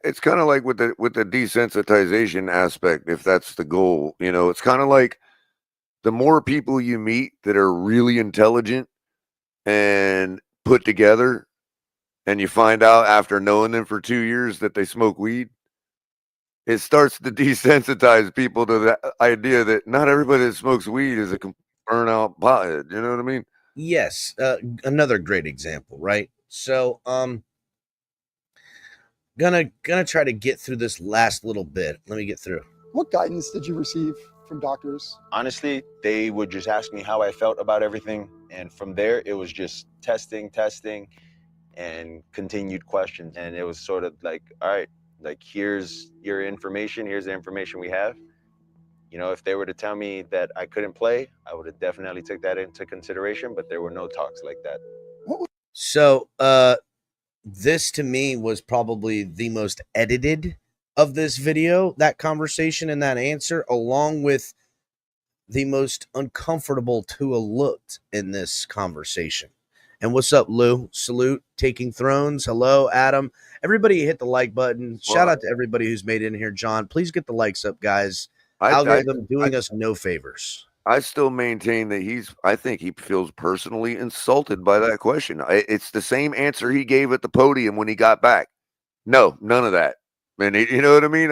It's kind of like with the desensitization aspect, if that's the goal. You know, it's kind of like the more people you meet that are really intelligent and put together, and you find out after knowing them for 2 years that they smoke weed, it starts to desensitize people to the idea that not everybody that smokes weed is a burnout pothead. You know what I mean? Yes. Another great example, right? So, gonna try to get through this last little bit. Let me get through. What guidance did you receive from doctors? Honestly, they would just ask me how I felt about everything, and from there it was just testing and continued questions. And it was sort of like, all right, like, here's your information, here's the information we have. You know, if they were to tell me that I couldn't play, I would have definitely took that into consideration, but there were no talks like that. So, this to me was probably the most edited of this video, that conversation and that answer, along with the most uncomfortable Tua looked in this conversation. And what's up, Lou? Salute, Taking Thrones. Hello, Adam. Everybody hit the like button. Shout out to everybody who's made it in here. John, please get the likes up, guys. Algorithm doing us no favors. I still maintain that I think he feels personally insulted by that question. It's the same answer he gave at the podium when he got back. No, none of that. And you know what I mean?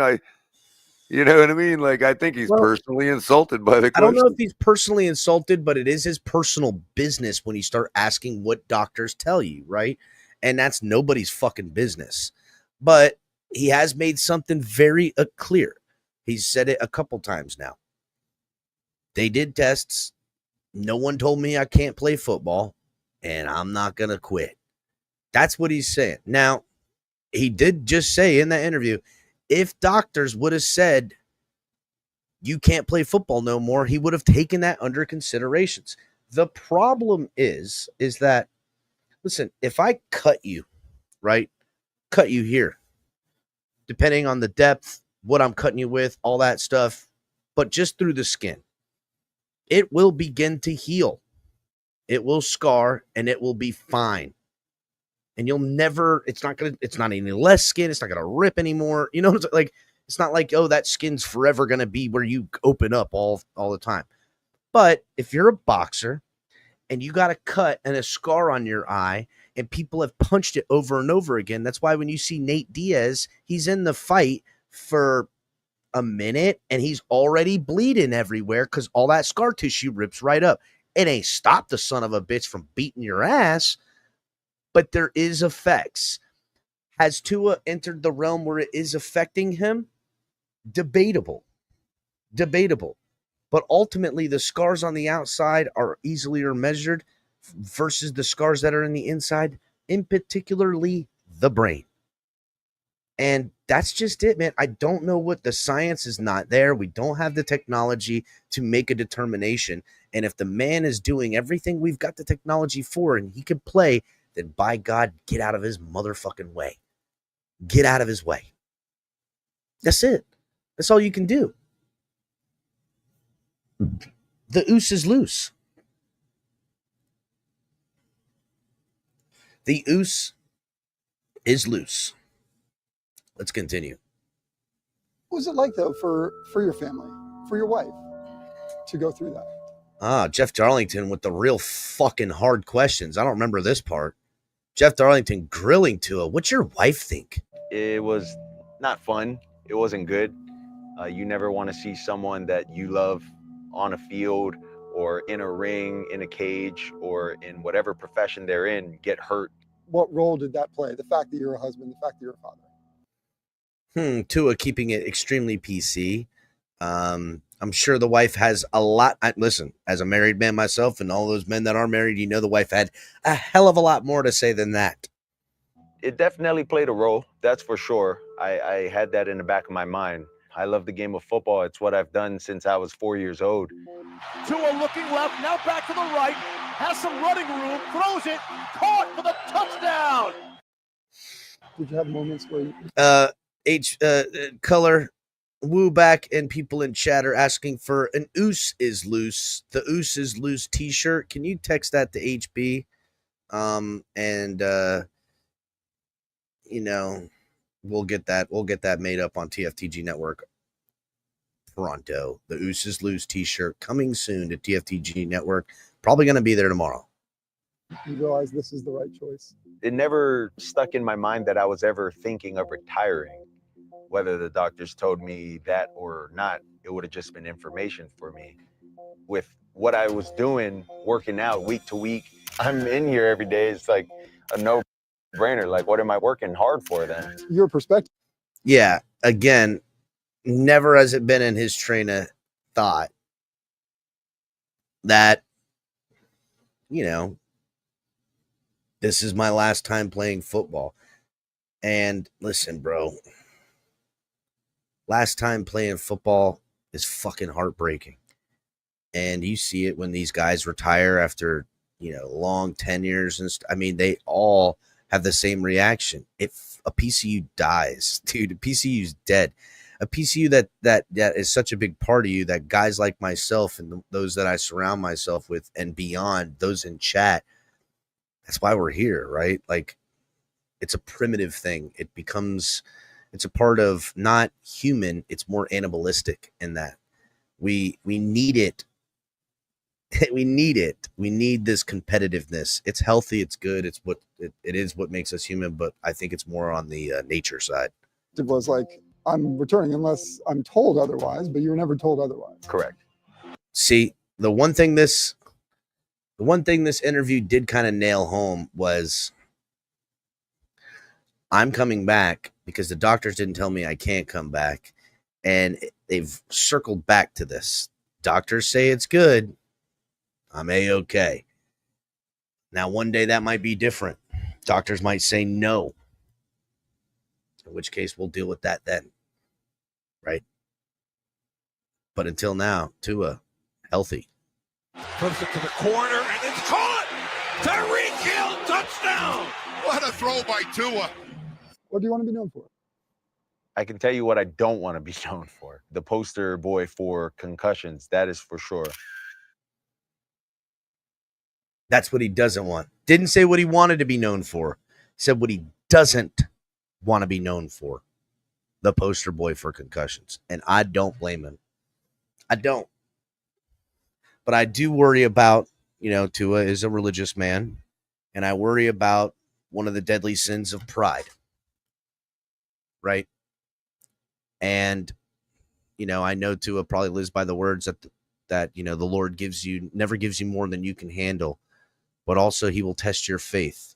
You know what I mean? Like, I think he's personally insulted by the question. I don't know if he's personally insulted, but it is his personal business when you start asking what doctors tell you, right? And that's nobody's fucking business. But he has made something very clear. He's said it a couple times now. They did tests. No one told me I can't play football, and I'm not going to quit. That's what he's saying. Now, he did just say in that interview, if doctors would have said you can't play football no more, he would have taken that under considerations. The problem is that, listen, if I cut you, right, cut you here, depending on the depth, what I'm cutting you with, all that stuff, but just through the skin, it will begin to heal. It will scar, and it will be fine. And you'll never, it's not any less skin. It's not going to rip anymore. You know, it's not like, oh, that skin's forever going to be where you open up all the time. But if you're a boxer and you got a cut and a scar on your eye and people have punched it over and over again, that's why when you see Nate Diaz, he's in the fight for a minute and he's already bleeding everywhere because all that scar tissue rips right up. It ain't stopped the son of a bitch from beating your ass, but there is effects. Has Tua entered the realm where it is affecting him? Debatable. But ultimately, the scars on the outside are easier measured versus the scars that are in the inside, in particularly the brain. And that's just it, man. I don't know what the science is not there. We don't have the technology to make a determination. And if the man is doing everything we've got the technology for and he can play, then by God, get out of his motherfucking way. Get out of his way. That's it. That's all you can do. The oos is loose. The oos is loose. Let's continue. What was it like, though, for your family, for your wife, to go through that? Jeff Darlington with the real fucking hard questions. I don't remember this part. Jeff Darlington grilling Tua. What's your wife think? It was not fun. It wasn't good. You never want to see someone that you love on a field or in a ring, in a cage, or in whatever profession they're in get hurt. What role did that play? The fact that you're a husband, the fact that you're a father? Tua keeping it extremely PC. I'm sure the wife has a lot. Listen, as a married man myself and all those men that are married, you know the wife had a hell of a lot more to say than that. It definitely played a role, that's for sure. I had that in the back of my mind. I love the game of football. It's what I've done since I was 4 years old. Tua looking left, now back to the right, has some running room, throws it, caught for the touchdown. Did you have moments where you... Color, Woo back, and people in chat are asking for an oos is loose. The oos is loose t-shirt. Can you text that to HB? We'll get that made up on TFTG Network pronto. The oos is loose t-shirt coming soon to TFTG Network. Probably going to be there tomorrow. You realize this is the right choice? It never stuck in my mind that I was ever thinking of retiring. Whether the doctors told me that or not, it would have just been information for me. With what I was doing, working out week to week, I'm in here every day. It's like a no-brainer. Like, what am I working hard for then? Your perspective. Yeah, again, never has it been in his train of thought that, this is my last time playing football. And listen, bro, last time playing football is fucking heartbreaking. And you see it when these guys retire after, long tenures and I mean, they all have the same reaction. If a piece of you dies, dude, a piece of you is dead. A piece of you that is such a big part of you that guys like myself and those that I surround myself with and beyond, those in chat, that's why we're here, right? Like, it's a primitive thing. It's a part of not human, it's more animalistic in that we need it. We need it. We need this competitiveness. It's healthy. It's good. It's what it is what makes us human. But I think it's more on the nature side. It was like, I'm returning unless I'm told otherwise, but you were never told otherwise. Correct. See, the one thing this interview did kind of nail home was I'm coming back because the doctors didn't tell me I can't come back. And they've circled back to this. Doctors say it's good. I'm A-okay. Now, one day that might be different. Doctors might say no. In which case, we'll deal with that then. Right? But until now, Tua, healthy. Throws it to the corner, and it's caught! Tyreek Hill, touchdown! What a throw by Tua. What do you want to be known for? I can tell you what I don't want to be known for. The poster boy for concussions, that is for sure. That's what he doesn't want. Didn't say what he wanted to be known for. Said what he doesn't want to be known for. The poster boy for concussions. And I don't blame him. I don't. But I do worry about, Tua is a religious man. And I worry about one of the deadly sins of pride. Right? And, I know Tua probably lives by the words that the Lord never gives you more than you can handle. But also he will test your faith.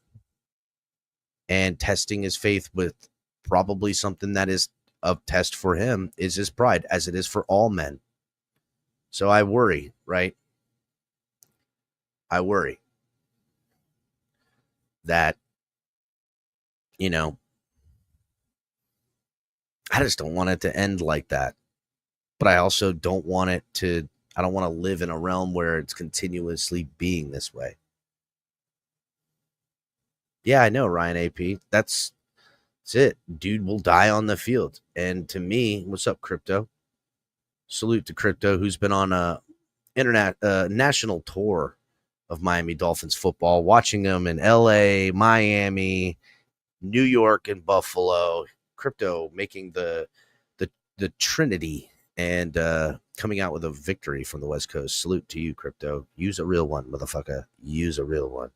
And testing his faith with probably something that is a test for him is his pride, as it is for all men. So I worry, right? I worry that, I just don't want it to end like that. But I also don't want I don't want to live in a realm where it's continuously being this way. Yeah, I know, Ryan AP. That's it. Dude will die on the field. And to me, what's up, Crypto? Salute to Crypto, who's been on a national tour of Miami Dolphins football, watching them in LA, Miami, New York, and Buffalo. Crypto making the Trinity and coming out with a victory from the West Coast. Salute to you, Crypto. Use a real one, motherfucker. Use a real one.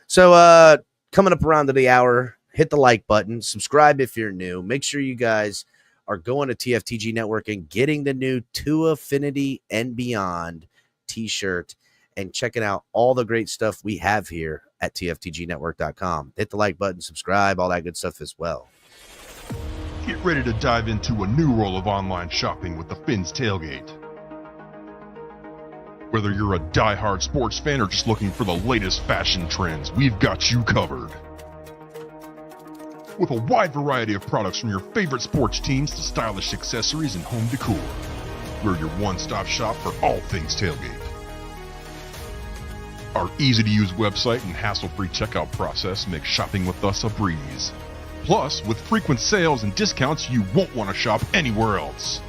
So, coming up around to the hour, hit the like button, subscribe if you're new. Make sure you guys are going to TFTG Network and getting the new To Affinity and Beyond t-shirt and checking out all the great stuff we have here at TFTGnetwork.com. Hit the like button, subscribe, all that good stuff as well. Get ready to dive into a new world of online shopping with the Fins Tailgate. Whether you're a die-hard sports fan or just looking for the latest fashion trends, we've got you covered. With a wide variety of products from your favorite sports teams to stylish accessories and home decor, we're your one-stop shop for all things tailgate. Our easy-to-use website and hassle-free checkout process make shopping with us a breeze. Plus, with frequent sales and discounts, you won't want to shop anywhere else.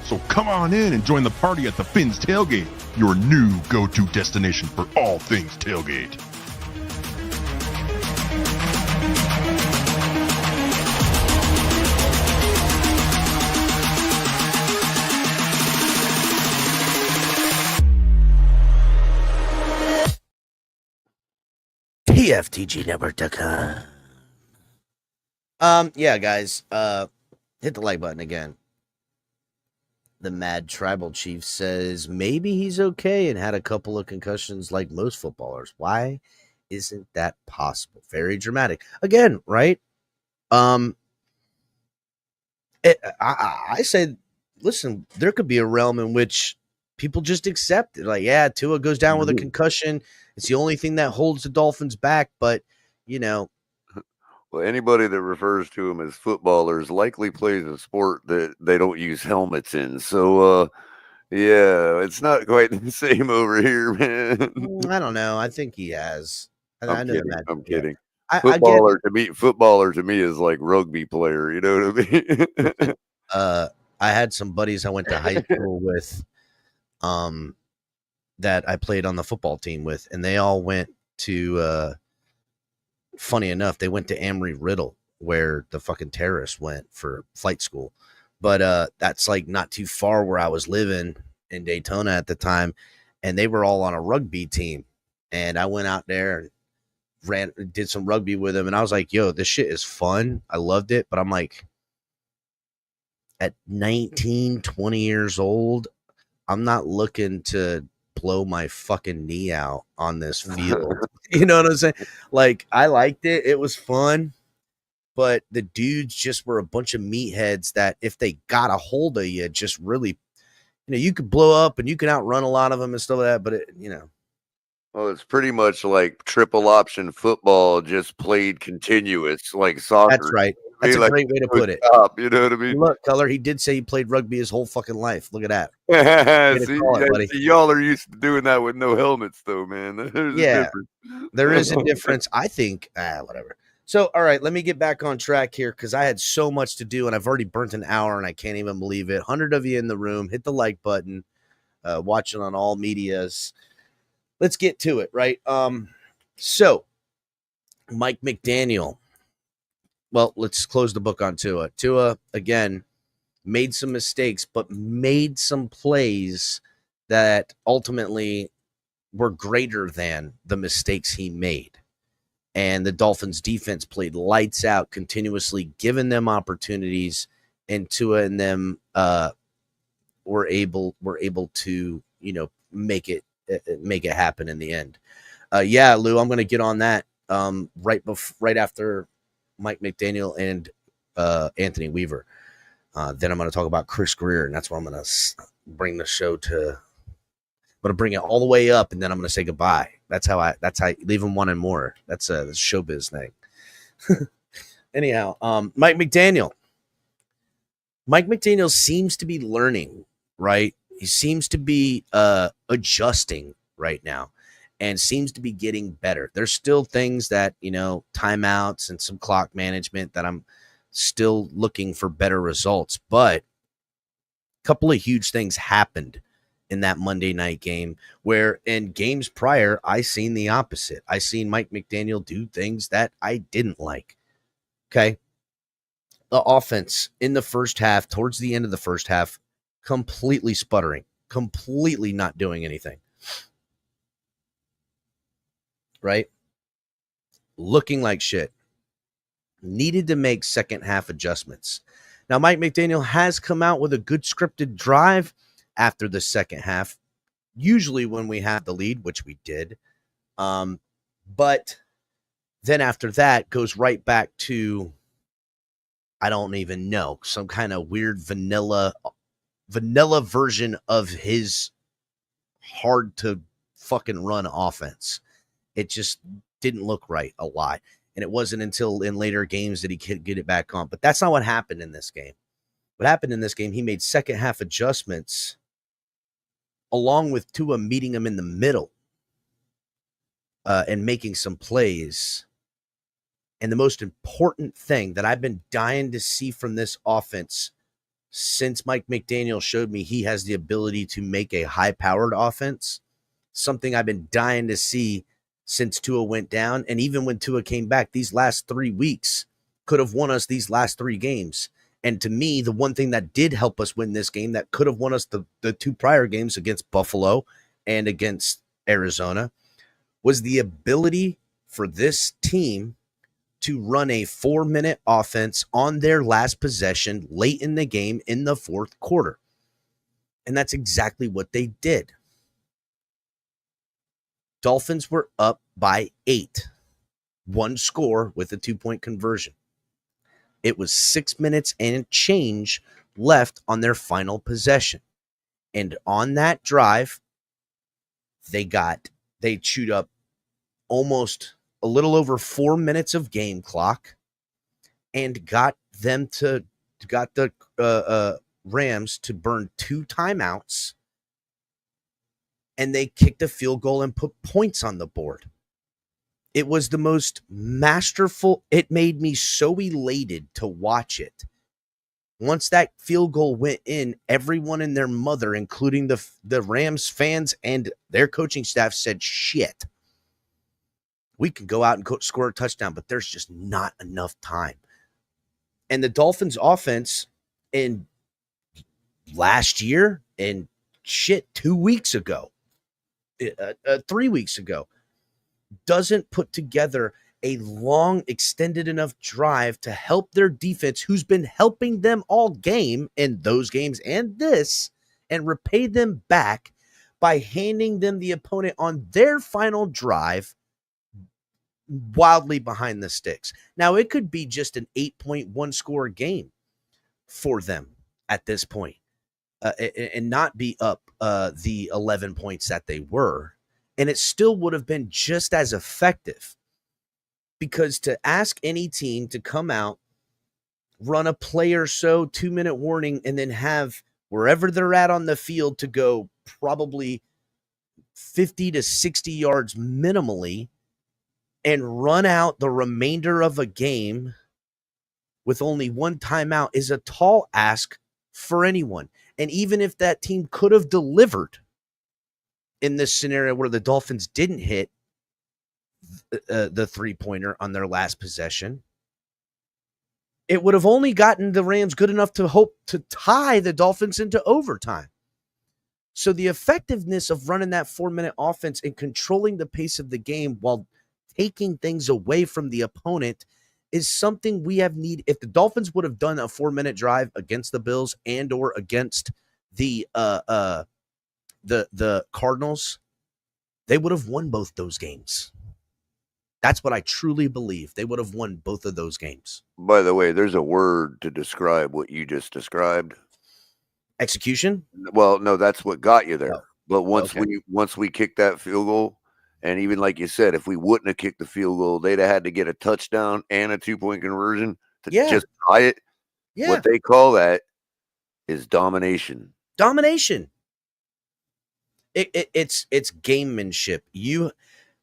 So come on in and join the party at the Fins Tailgate, your new go-to destination for all things tailgate. TFTGnetwork.com. Yeah, guys, hit the like button again. The Mad Tribal Chief says maybe he's okay and had a couple of concussions like most footballers. Why isn't that possible? Very dramatic. Again, right? I say, listen, there could be a realm in which people just accept it. Like, yeah, Tua goes down with a concussion. It's the only thing that holds the Dolphins back. But, Well, anybody that refers to them as footballers likely plays a sport that they don't use helmets in. So, Yeah, it's not quite the same over here, man. I don't know. I think he has. I I'm know the kidding. man. I'm Yeah. kidding. I get Footballer to me is like rugby player. You know what I mean? I had some buddies I went to high school with, that I played on the football team with, and they all went to. Funny enough, they went to Embry-Riddle, where the fucking terrorists went for flight school. But that's like not too far where I was living in Daytona at the time, and they were all on a rugby team. And I went out there and did some rugby with them, and I was like, yo, this shit is fun. I loved it, but I'm like, at 19, 20 years old, I'm not looking to blow my fucking knee out on this field. You know what I'm saying? Like, I liked it. It was fun. But the dudes just were a bunch of meatheads that if they got a hold of you, just really, you could blow up and you can outrun a lot of them and stuff like that. But, Well, it's pretty much like triple option football, just played continuous, like soccer. That's right. That's a great way to put it. Stop, you know what I mean? Look, Color, he did say he played rugby his whole fucking life. Look at that. See, y'all are used to doing that with no helmets, though, man. There is a difference. I think, whatever. So, all right, let me get back on track here because I had so much to do and I've already burnt an hour and I can't even believe it. 100 of you in the room, hit the like button, watching on all medias. Let's get to it, right? So, Mike McDaniel. Well, let's close the book on Tua. Tua, again, made some mistakes, but made some plays that ultimately were greater than the mistakes he made. And the Dolphins defense played lights out, continuously giving them opportunities, and Tua and them were able to, make it happen in the end. Yeah, Lou, I'm going to get on that right after Mike McDaniel and Anthony Weaver. Then I'm going to talk about Chris Greer, and that's where I'm going to bring the show to. I'm going to bring it all the way up, and then I'm going to say goodbye. That's how leave them one and more. That's a showbiz thing. Anyhow, Mike McDaniel. Mike McDaniel seems to be learning, right? He seems to be adjusting right now and seems to be getting better. There's still things that, timeouts and some clock management that I'm still looking for better results. But a couple of huge things happened in that Monday night game where in games prior, I seen the opposite. I seen Mike McDaniel do things that I didn't like. Okay. The offense in the first half, towards the end of the first half, completely sputtering, completely not doing anything. Right? Looking like shit. Needed to make second half adjustments. Now, Mike McDaniel has come out with a good scripted drive after the second half, usually when we have the lead, which we did. But then after that goes right back to, I don't even know, some kind of weird vanilla version of his hard to fucking run offense. It just didn't look right a lot. And it wasn't until in later games that he could get it back on. But that's not what happened in this game. What happened in this game, he made second half adjustments along with Tua meeting him in the middle and making some plays. And the most important thing that I've been dying to see from this offense since Mike McDaniel showed me he has the ability to make a high-powered offense, something I've been dying to see since Tua went down. And even when Tua came back, these last 3 weeks could have won us these last 3 games. And to me, the one thing that did help us win this game that could have won us the 2 prior games against Buffalo and against Arizona was the ability for this team to run a 4-minute offense on their last possession late in the game in the fourth quarter. And that's exactly what they did. Dolphins were up by 8. 1 score with a 2-point conversion. It was 6 minutes and change left on their final possession. And on that drive, they chewed up almost a little over 4 minutes of game clock and got the Rams to burn 2 timeouts and they kicked a field goal and put points on the board. It was the most masterful. It made me so elated to watch it. Once that field goal went in, everyone and their mother, including the Rams fans and their coaching staff, said, shit, we can go out and score a touchdown, but there's just not enough time. And the Dolphins offense in last year and 2 weeks ago, 3 weeks ago, doesn't put together a long, extended enough drive to help their defense, who's been helping them all game in those games and this, and repay them back by handing them the opponent on their final drive wildly behind the sticks. Now, it could be just an 8.1 score game for them at this point, and not be up the 11 points that they were. And it still would have been just as effective, because to ask any team to come out, run a play or so, 2-minute warning, and then have wherever they're at on the field to go probably 50 to 60 yards minimally and run out the remainder of a game with only one timeout is a tall ask for anyone. And even if that team could have delivered in this scenario where the Dolphins didn't hit the three-pointer on their last possession, it would have only gotten the Rams good enough to hope to tie the Dolphins into overtime. So the effectiveness of running that 4-minute offense and controlling the pace of the game while taking things away from the opponent is something we have need. If the Dolphins would have done a 4-minute drive against the Bills and or against the Cardinals, they would have won both those games. That's what I truly believe. They would have won both of those games. By the way, there's a word to describe what you just described. Execution? Well, no, that's what got you there. Oh, but once we kicked that field goal, and even like you said, if we wouldn't have kicked the field goal, they'd have had to get a touchdown and a 2-point conversion to just tie it. Yeah. What they call that is domination. Domination. It's gamemanship.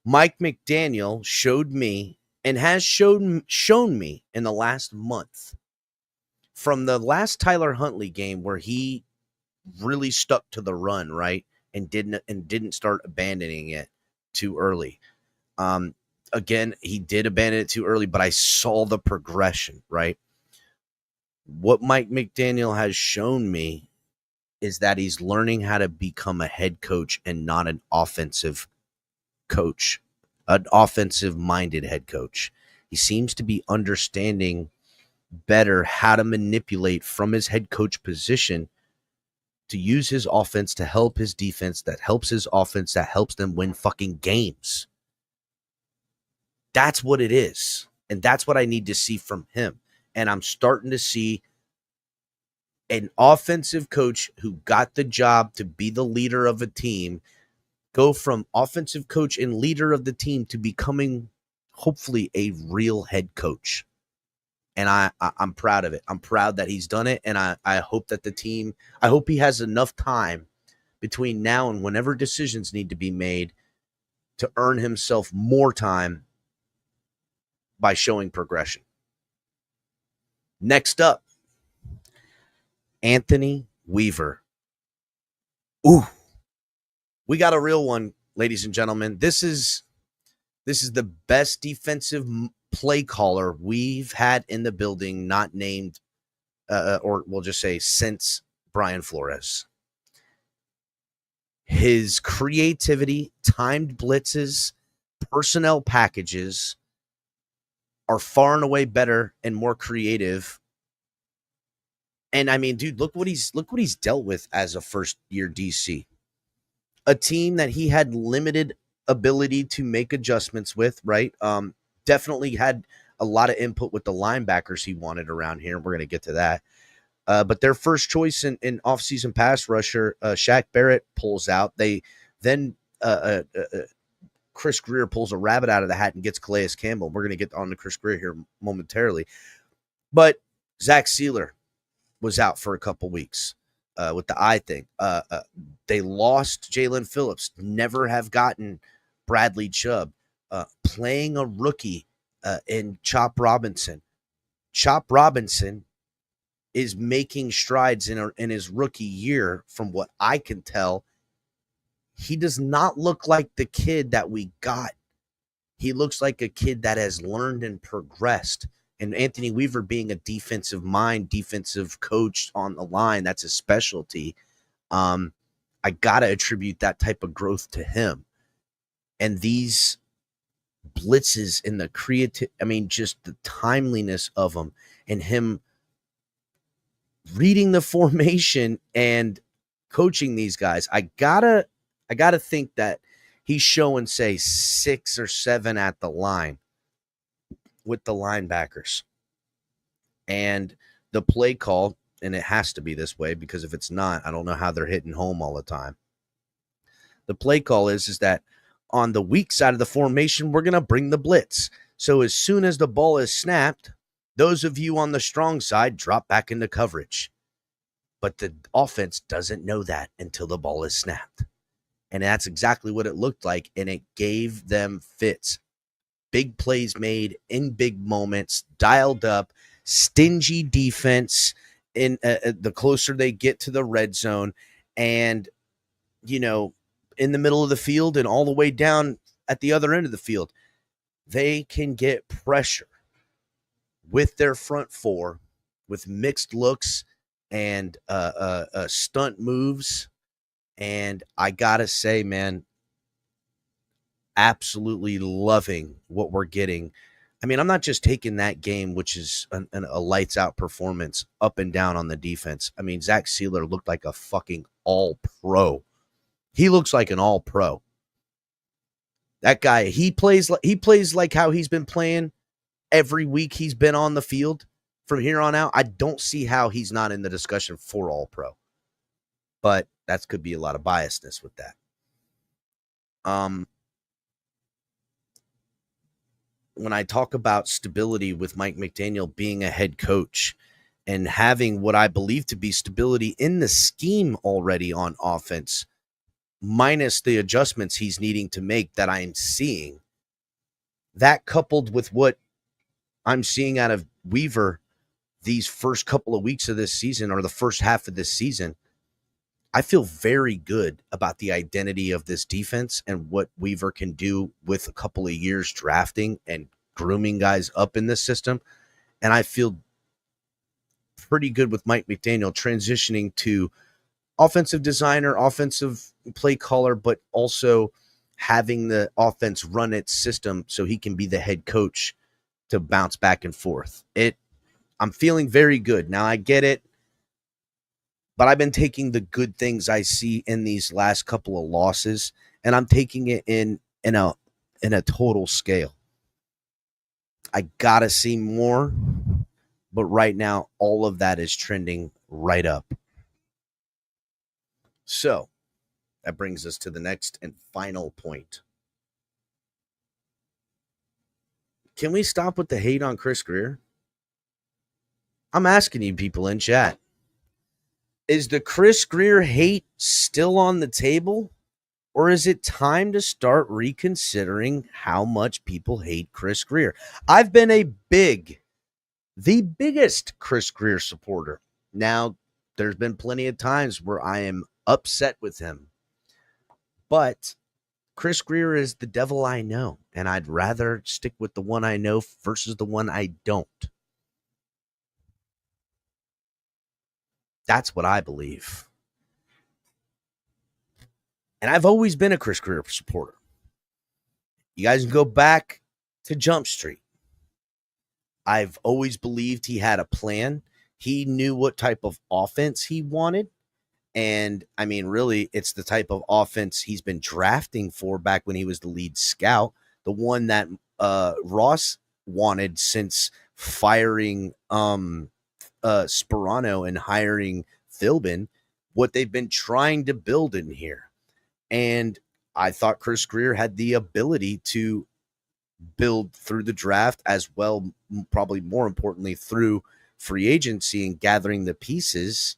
Mike McDaniel showed me and has shown me in the last month, from the last Tyler Huntley game where he really stuck to the run, right, and didn't start abandoning it too early. Again, he did abandon it too early, but I saw the progression, right? What Mike McDaniel has shown me is that he's learning how to become a head coach and not an offensive coach, an offensive-minded head coach. He seems to be understanding better how to manipulate from his head coach position to use his offense to help his defense, that helps his offense, that helps them win fucking games. That's what it is. And that's what I need to see from him. And I'm starting to see an offensive coach who got the job to be the leader of a team go from offensive coach and leader of the team to becoming hopefully a real head coach. And I'm proud of it. I'm proud that he's done it. And I hope that the team, I hope he has enough time between now and whenever decisions need to be made to earn himself more time by showing progression. Next up, Anthony Weaver. Ooh, we got a real one, ladies and gentlemen. This is the best defensive play caller we've had in the building, not named, or we'll just say since Brian Flores. His creativity, timed blitzes, personnel packages are far and away better and more creative. And I mean, dude, look what he's dealt with as a first-year DC. A team that he had limited ability to make adjustments with, right? Definitely had a lot of input with the linebackers he wanted around here. We're going to get to that. But their first choice in offseason pass rusher, Shaq Barrett, pulls out. They then Chris Greer pulls a rabbit out of the hat and gets Calais Campbell. We're going to get on to Chris Greer here momentarily. But Zach Sealer was out for a couple weeks with the eye thing. They lost Jalen Phillips, never have gotten Bradley Chubb, playing a rookie in Chop Robinson. Chop Robinson is making strides in his rookie year. From what I can tell, he does not look like the kid that we got. He looks like a kid that has learned and progressed. And Anthony Weaver being a defensive mind, defensive coach on the line, that's his specialty. I got to attribute that type of growth to him. And these blitzes and the creative, just the timeliness of them and him reading the formation and coaching these guys. I gotta think that he's showing, say, 6 or 7 at the line with the linebackers. And the play call, and it has to be this way because if it's not, I don't know how they're hitting home all the time. The play call is that on the weak side of the formation, we're going to bring the blitz. So as soon as the ball is snapped, those of you on the strong side drop back into coverage. But the offense doesn't know that until the ball is snapped. And that's exactly what it looked like, and it gave them fits. Big plays made in big moments, dialed up, stingy defense in the closer they get to the red zone, and, in the middle of the field and all the way down at the other end of the field, they can get pressure with their front four, with mixed looks and stunt moves. And I gotta say, man, absolutely loving what we're getting. I'm not just taking that game, which is a lights out performance up and down on the defense. Zach Sealer looked like a fucking all-pro. He looks like an all-pro. That guy, he plays like how he's been playing every week he's been on the field from here on out. I don't see how he's not in the discussion for all-pro. But that could be a lot of biasness with that. When I talk about stability with Mike McDaniel being a head coach and having what I believe to be stability in the scheme already on offense, minus the adjustments he's needing to make that I'm seeing, that coupled with what I'm seeing out of Weaver these first couple of weeks of this season, or the first half of this season, I feel very good about the identity of this defense and what Weaver can do with a couple of years drafting and grooming guys up in this system. And I feel pretty good with Mike McDaniel transitioning to offensive designer, offensive play caller, but also having the offense run its system so he can be the head coach to bounce back and forth. I'm feeling very good. Now I get it. But I've been taking the good things I see in these last couple of losses, and I'm taking it in a total scale. I gotta see more, but right now all of that is trending right up. So that brings us to the next and final point. Can we stop with the hate on Chris Grier? I'm asking you people in chat. Is the Chris Grier hate still on the table, or is it time to start reconsidering how much people hate Chris Grier? I've been the biggest Chris Grier supporter. Now, there's been plenty of times where I am upset with him, but Chris Grier is the devil I know, and I'd rather stick with the one I know versus the one I don't. That's what I believe. And I've always been a Chris Grier supporter. You guys can go back to Jump Street. I've always believed he had a plan. He knew what type of offense he wanted. And, really, it's the type of offense he's been drafting for back when he was the lead scout. The one that Ross wanted since firing Sperano and hiring Philbin, what they've been trying to build in here. And I thought Chris Grier had the ability to build through the draft as well, probably more importantly, through free agency and gathering the pieces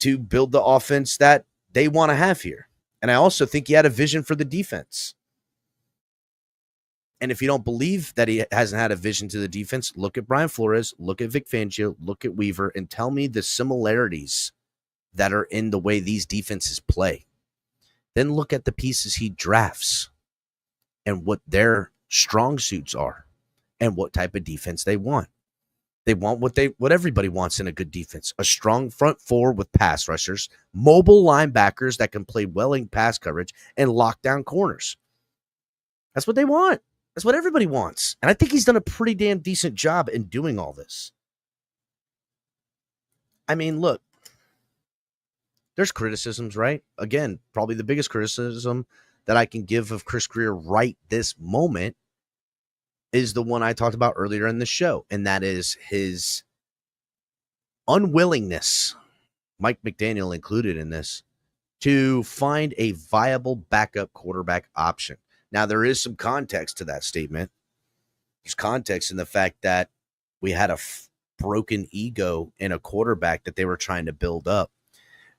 to build the offense that they want to have here. And I also think he had a vision for the defense. And if you don't believe that he hasn't had a vision to the defense, look at Brian Flores, look at Vic Fangio, look at Weaver, and tell me the similarities that are in the way these defenses play. Then look at the pieces he drafts and what their strong suits are and what type of defense they want. They want what everybody wants in a good defense, a strong front four with pass rushers, mobile linebackers that can play well in pass coverage, and lock down corners. That's what they want. That's what everybody wants. And I think he's done a pretty damn decent job in doing all this. I mean, look, there's criticisms, right? Again, probably the biggest criticism that I can give of Chris Grier right this moment is the one I talked about earlier in the show, and that is his unwillingness, Mike McDaniel included in this, to find a viable backup quarterback option. Now, there is some context to that statement. There's context in the fact that we had a broken ego in a quarterback that they were trying to build up.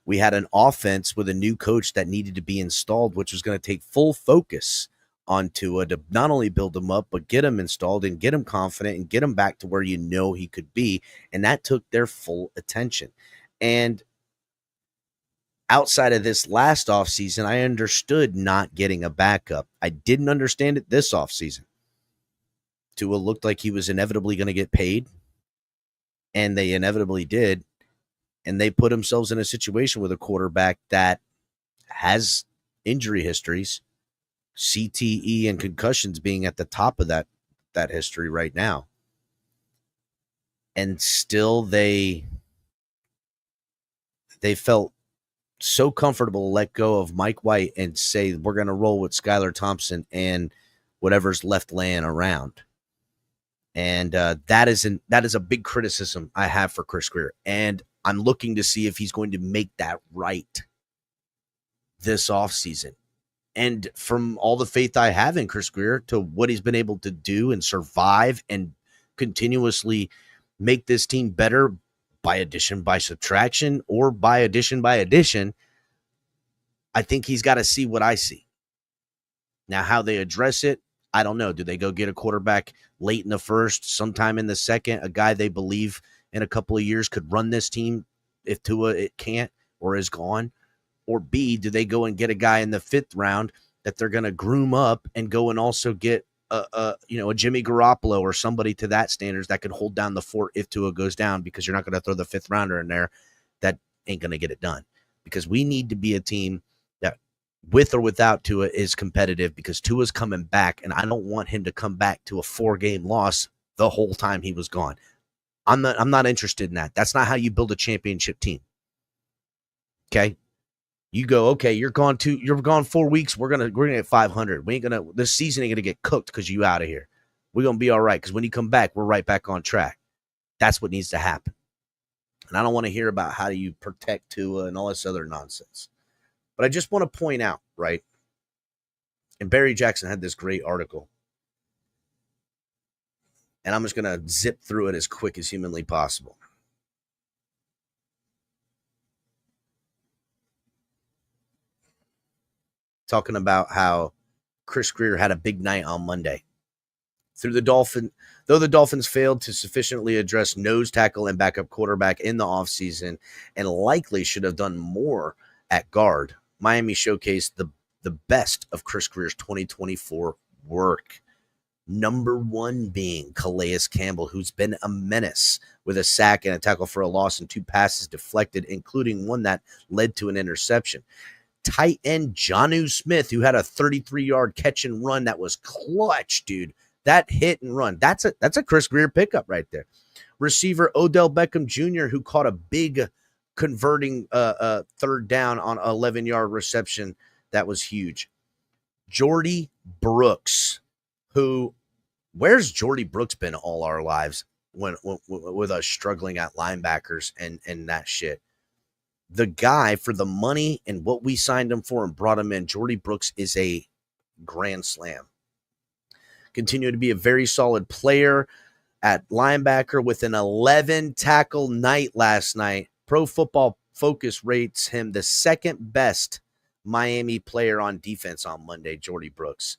We had an offense with a new coach that needed to be installed, which was going to take full focus on Tua to not only build him up, but get him installed and get him confident and get him back to where you know he could be. And that took their full attention. And outside of this last offseason, I understood not getting a backup. I didn't understand it this offseason. Tua looked like he was inevitably going to get paid, and they inevitably did. And they put themselves in a situation with a quarterback that has injury histories, CTE and concussions being at the top of that history right now. And still they felt so comfortable to let go of Mike White and say, we're going to roll with Skylar Thompson and whatever's left laying around. And that is a big criticism I have for Chris Grier. And I'm looking to see if he's going to make that right this offseason. And from all the faith I have in Chris Grier to what he's been able to do and survive and continuously make this team better by addition, by subtraction, or by addition, I think he's got to see what I see. Now, how they address it, I don't know. Do they go get a quarterback late in the first, sometime in the second, a guy they believe in a couple of years could run this team if Tua it can't or is gone? Or B, do they go and get a guy in the 5th round that they're going to groom up and go and also get a Jimmy Garoppolo or somebody to that standards that can hold down the fort if Tua goes down, because you're not going to throw the 5th rounder in there. That ain't going to get it done, because we need to be a team that with or without Tua is competitive, because Tua's coming back, and I don't want him to come back to a 4-game loss the whole time he was gone. I'm not interested in that. That's not how you build a championship team. Okay? You go, okay, you're gone 4 weeks. We're gonna get 500. This season ain't gonna get cooked because you out of here. We're gonna be all right, because when you come back, we're right back on track. That's what needs to happen. And I don't want to hear about how do you protect Tua and all this other nonsense. But I just want to point out, right? And Barry Jackson had this great article. And I'm just gonna zip through it as quick as humanly possible. Talking about how Chris Grier had a big night on Monday. Though the Dolphins failed to sufficiently address nose tackle and backup quarterback in the offseason and likely should have done more at guard, Miami showcased the best of Chris Grier's 2024 work. Number one being Calais Campbell, who's been a menace with a sack and a tackle for a loss and 2 passes deflected, including one that led to an interception. Tight end Jonnu Smith, who had a 33-yard catch and run that was clutch, dude. That hit and run. That's a Chris Grier pickup right there. Receiver Odell Beckham Jr., who caught a big converting 3rd down on an 11-yard reception. That was huge. Jordy Brooks, where's Jordy Brooks been all our lives when with us struggling at linebackers and that shit? The guy, for the money and what we signed him for and brought him in, Jordy Brooks is a grand slam. Continued to be a very solid player at linebacker with an 11 tackle night last night. Pro Football Focus rates him the second best Miami player on defense on Monday, Jordy Brooks.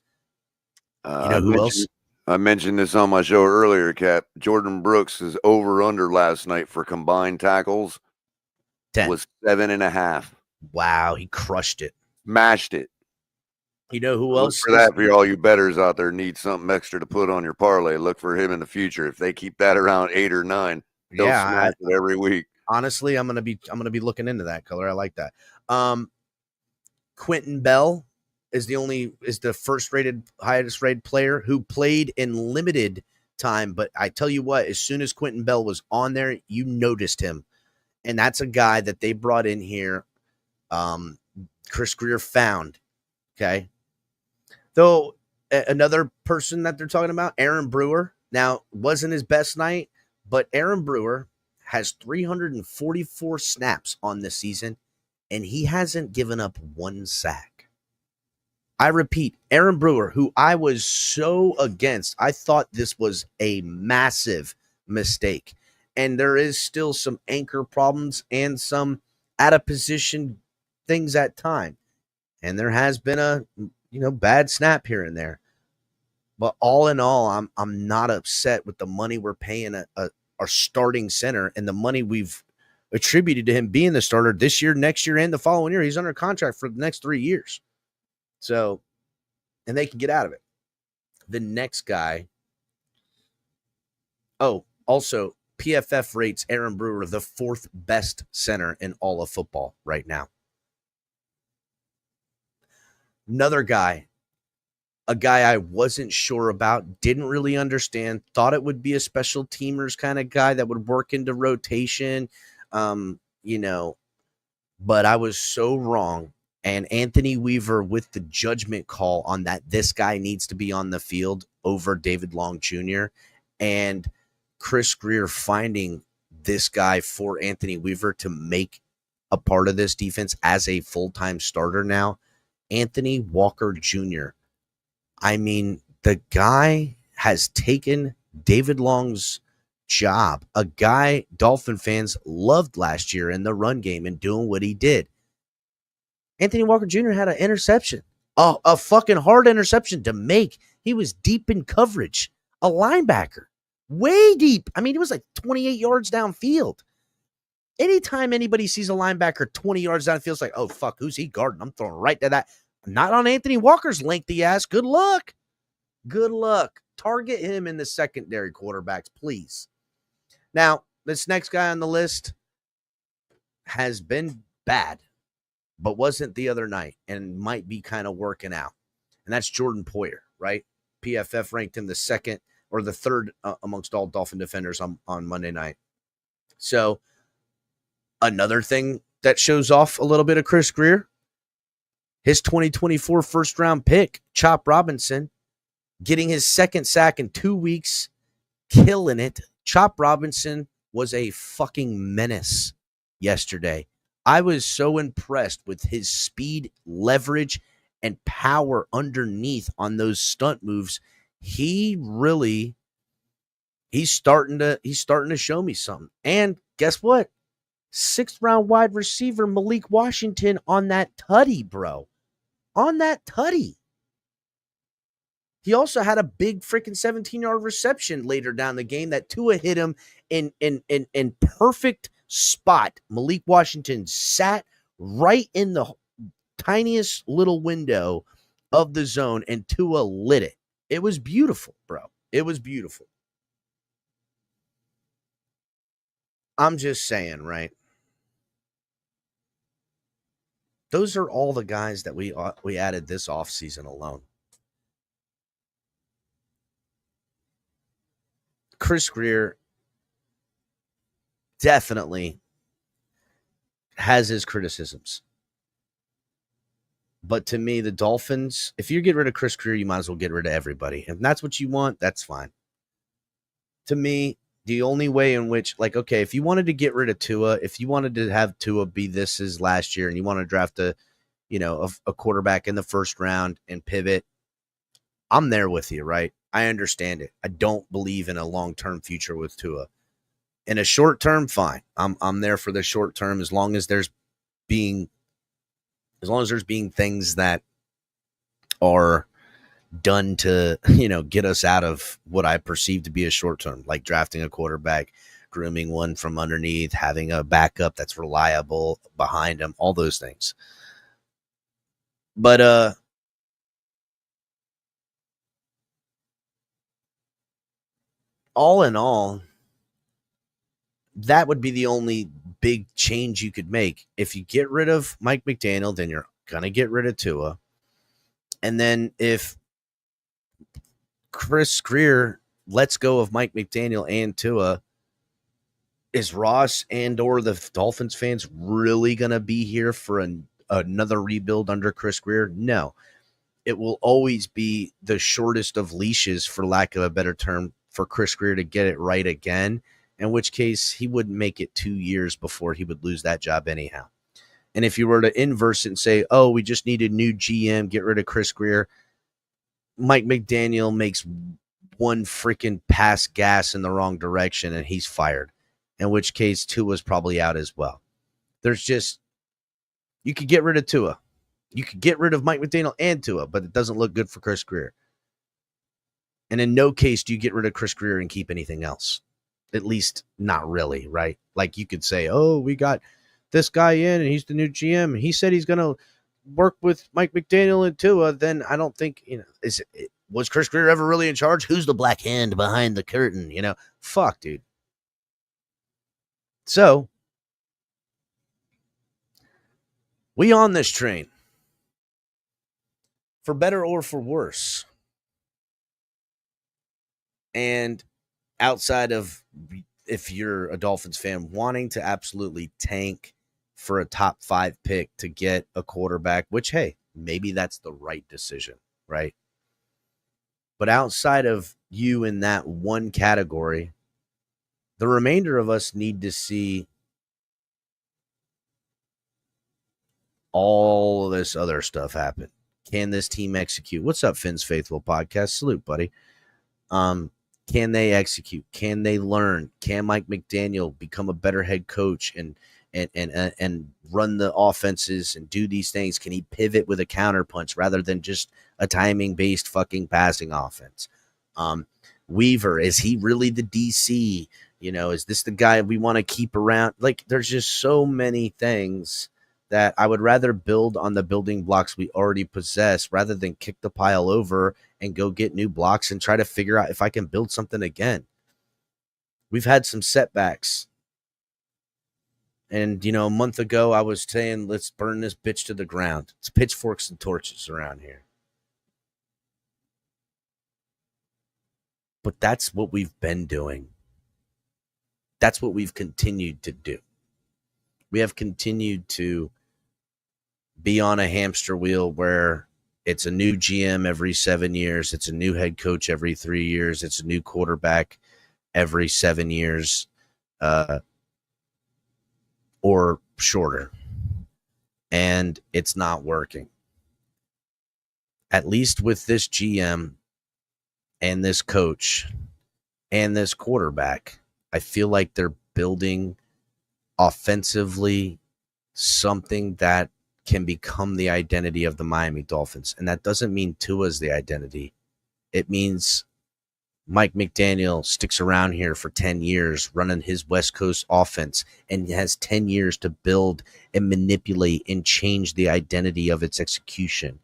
You know who else? I mentioned this on my show earlier, Cap. Jordan Brooks' is over-under last night for combined tackles 10. Was 7.5. Wow, he crushed it. Smashed it. You know who Look else? for that for all you bettors out there need something extra to put on your parlay. Look for him in the future. If they keep that around 8 or 9, they'll smash it every week. Honestly, I'm gonna be looking into that color. I like that. Quentin Bell is the highest rated player who played in limited time. But I tell you what, as soon as Quentin Bell was on there, you noticed him. And that's a guy that they brought in here. Chris Greer found. Okay. Though another person that they're talking about, Aaron Brewer. Now, wasn't his best night, but Aaron Brewer has 344 snaps on this season, and he hasn't given up one sack. I repeat, Aaron Brewer, who I was so against, I thought this was a massive mistake. And there is still some anchor problems and some out of position things at time. And there has been a bad snap here and there. But all in all, I'm not upset with the money we're paying our starting center and the money we've attributed to him being the starter this year, next year, and the following year. He's under contract for the next 3 years. So, and they can get out of it. The next guy. Oh, also, PFF rates Aaron Brewer the 4th best center in all of football right now. Another guy, a guy I wasn't sure about, didn't really understand, thought it would be a special teamers kind of guy that would work into rotation, but I was so wrong. And Anthony Weaver with the judgment call on that this guy needs to be on the field over David Long Jr. and Chris Greer finding this guy for Anthony Weaver to make a part of this defense as a full-time starter now. Anthony Walker Jr. I mean, the guy has taken David Long's job, a guy Dolphin fans loved last year in the run game and doing what he did. Anthony Walker Jr. had an interception, a fucking hard interception to make. He was deep in coverage, a linebacker, way deep. I mean, it was like 28 yards downfield. Anytime anybody sees a linebacker 20 yards downfield, it's like, oh, fuck, who's he guarding? I'm throwing right to that. Not on Anthony Walker's lengthy ass. Good luck. Good luck. Target him in the secondary quarterbacks, please. Now, this next guy on the list has been bad, but wasn't the other night and might be kind of working out. And that's Jordan Poyer, right? PFF ranked him the second or the third amongst all Dolphin defenders on Monday night. So another thing that shows off a little bit of Chris Greer, his 2024 first-round pick, Chop Robinson, getting his second sack in 2 weeks, killing it. Chop Robinson was a fucking menace yesterday. I was so impressed with his speed, leverage, and power underneath on those stunt moves. He's starting to show me something. And guess what? 6th-round wide receiver Malik Washington on that tutty, bro. On that tutty. He also had a big freaking 17-yard reception later down the game that Tua hit him in perfect spot. Malik Washington sat right in the tiniest little window of the zone, and Tua lit it. It was beautiful, bro. It was beautiful. I'm just saying, right? Those are all the guys that we added this offseason alone. Chris Greer definitely has his criticisms. But to me, the Dolphins, if you get rid of Chris Greer, you might as well get rid of everybody. If that's what you want, that's fine. To me, the only way in which, like, okay, if you wanted to get rid of Tua, if you wanted to have Tua be this as last year and you want to draft a quarterback in the first round and pivot, I'm there with you, right? I understand it. I don't believe in a long-term future with Tua. In a short term, fine. I'm there for the short term as long as there's being things that are done to, get us out of what I perceive to be a short term, like drafting a quarterback, grooming one from underneath, having a backup that's reliable behind him, all those things. But all in all, that would be the only big change you could make. If you get rid of Mike McDaniel, then you're going to get rid of Tua. And then if Chris Grier lets go of Mike McDaniel and Tua, is Ross and or the Dolphins fans really going to be here for another rebuild under Chris Grier? No. It will always be the shortest of leashes, for lack of a better term, for Chris Grier to get it right again, in which case he wouldn't make it 2 years before he would lose that job anyhow. And if you were to inverse it and say, oh, we just need a new GM, get rid of Chris Grier, Mike McDaniel makes one freaking pass gas in the wrong direction and he's fired, in which case Tua's probably out as well. You could get rid of Tua. You could get rid of Mike McDaniel and Tua, but it doesn't look good for Chris Grier. And in no case do you get rid of Chris Grier and keep anything else. At least not really, right? Like you could say, oh, we got this guy in and he's the new GM. And he said he's going to work with Mike McDaniel and Tua. Then I don't think, was Chris Grier ever really in charge? Who's the black hand behind the curtain? Fuck, dude. So we on this train, for better or for worse. And outside of, if you're a Dolphins fan, wanting to absolutely tank for a top 5 pick to get a quarterback, which, hey, maybe that's the right decision, right? But outside of you in that one category, the remainder of us need to see all this other stuff happen. Can this team execute? What's up, Finn's Faithful Podcast? Salute, buddy. Can they execute? Can they learn? Can Mike McDaniel become a better head coach and run the offenses and do these things? Can he pivot with a counterpunch rather than just a timing-based fucking passing offense? Weaver, is he really the DC? Is this the guy we want to keep around? Like, there's just so many things that I would rather build on the building blocks we already possess rather than kick the pile over and go get new blocks and try to figure out if I can build something again. We've had some setbacks. And, a month ago I was saying, let's burn this bitch to the ground. It's pitchforks and torches around here. But that's what we've been doing. That's what we've continued to do. We have continued to be on a hamster wheel where it's a new GM every 7 years. It's a new head coach every 3 years. It's a new quarterback every 7 years, or shorter. And it's not working. At least with this GM and this coach and this quarterback, I feel like they're building offensively something that can become the identity of the Miami Dolphins. And that doesn't mean Tua's the identity. It means Mike McDaniel sticks around here for 10 years running his West Coast offense and has 10 years to build and manipulate and change the identity of its execution.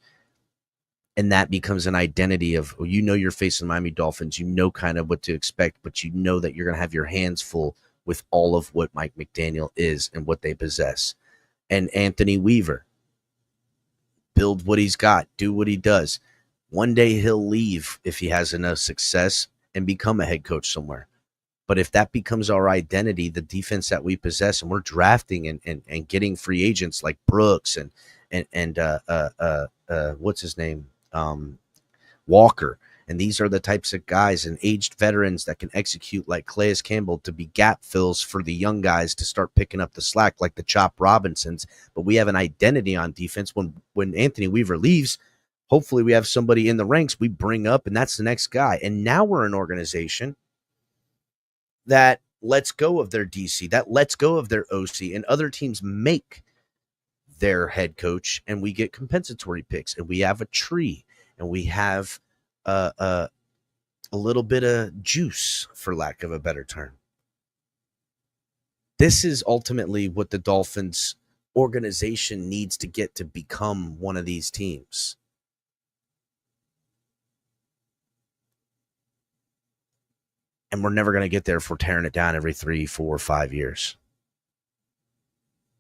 And that becomes an identity of, you're facing Miami Dolphins, kind of what to expect, but you know that you're going to have your hands full with all of what Mike McDaniel is and what they possess. And Anthony Weaver, build what he's got, do what he does. One day he'll leave if he has enough success and become a head coach somewhere. But if that becomes our identity, the defense that we possess, and we're drafting and getting free agents like Brooks and what's his name? Walker. And these are the types of guys and aged veterans that can execute like Calais Campbell to be gap fills for the young guys to start picking up the slack like the Chop Robinsons. But we have an identity on defense. When Anthony Weaver leaves, hopefully we have somebody in the ranks we bring up, and that's the next guy. And now we're an organization that lets go of their DC, that lets go of their OC, and other teams make their head coach, and we get compensatory picks, and we have a tree, and we have a little bit of juice, for lack of a better term. This is ultimately what the Dolphins organization needs to get to become one of these teams. And we're never going to get there if we're tearing it down every 3, 4, 5 years.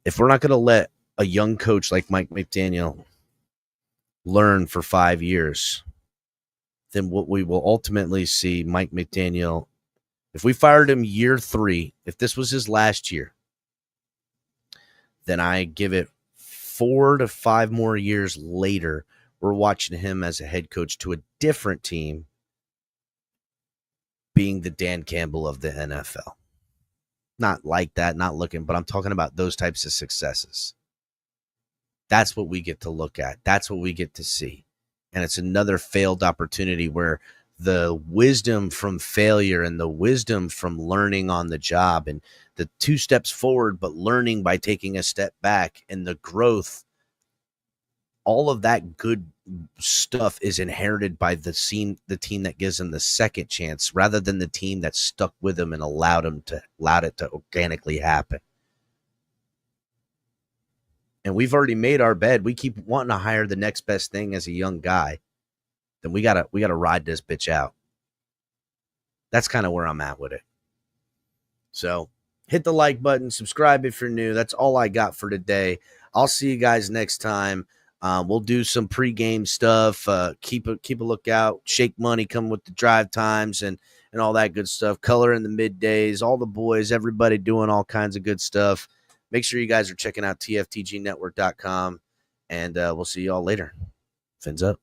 If we're not going to let a young coach like Mike McDaniel learn for 5 years, then what we will ultimately see Mike McDaniel, if we fired him year 3, if this was his last year, then I give it 4 to 5 more years later, we're watching him as a head coach to a different team, being the Dan Campbell of the NFL. Not like that, not looking, but I'm talking about those types of successes. That's what we get to look at. That's what we get to see. And it's another failed opportunity where the wisdom from failure and the wisdom from learning on the job and the 2 steps forward, but learning by taking a step back, and the growth, all of that good stuff is inherited by the team that gives them the second chance, rather than the team that stuck with them and allowed it to organically happen. And we've already made our bed. We keep wanting to hire the next best thing as a young guy. Then we gotta ride this bitch out. That's kind of where I'm at with it. So hit the like button, subscribe if you're new. That's all I got for today. I'll see you guys next time. We'll do some pregame stuff. Keep a lookout. Shake Money coming with the drive times and all that good stuff. Color in the middays. All the boys, everybody doing all kinds of good stuff. Make sure you guys are checking out TFTGnetwork.com, and we'll see you all later. Fins up.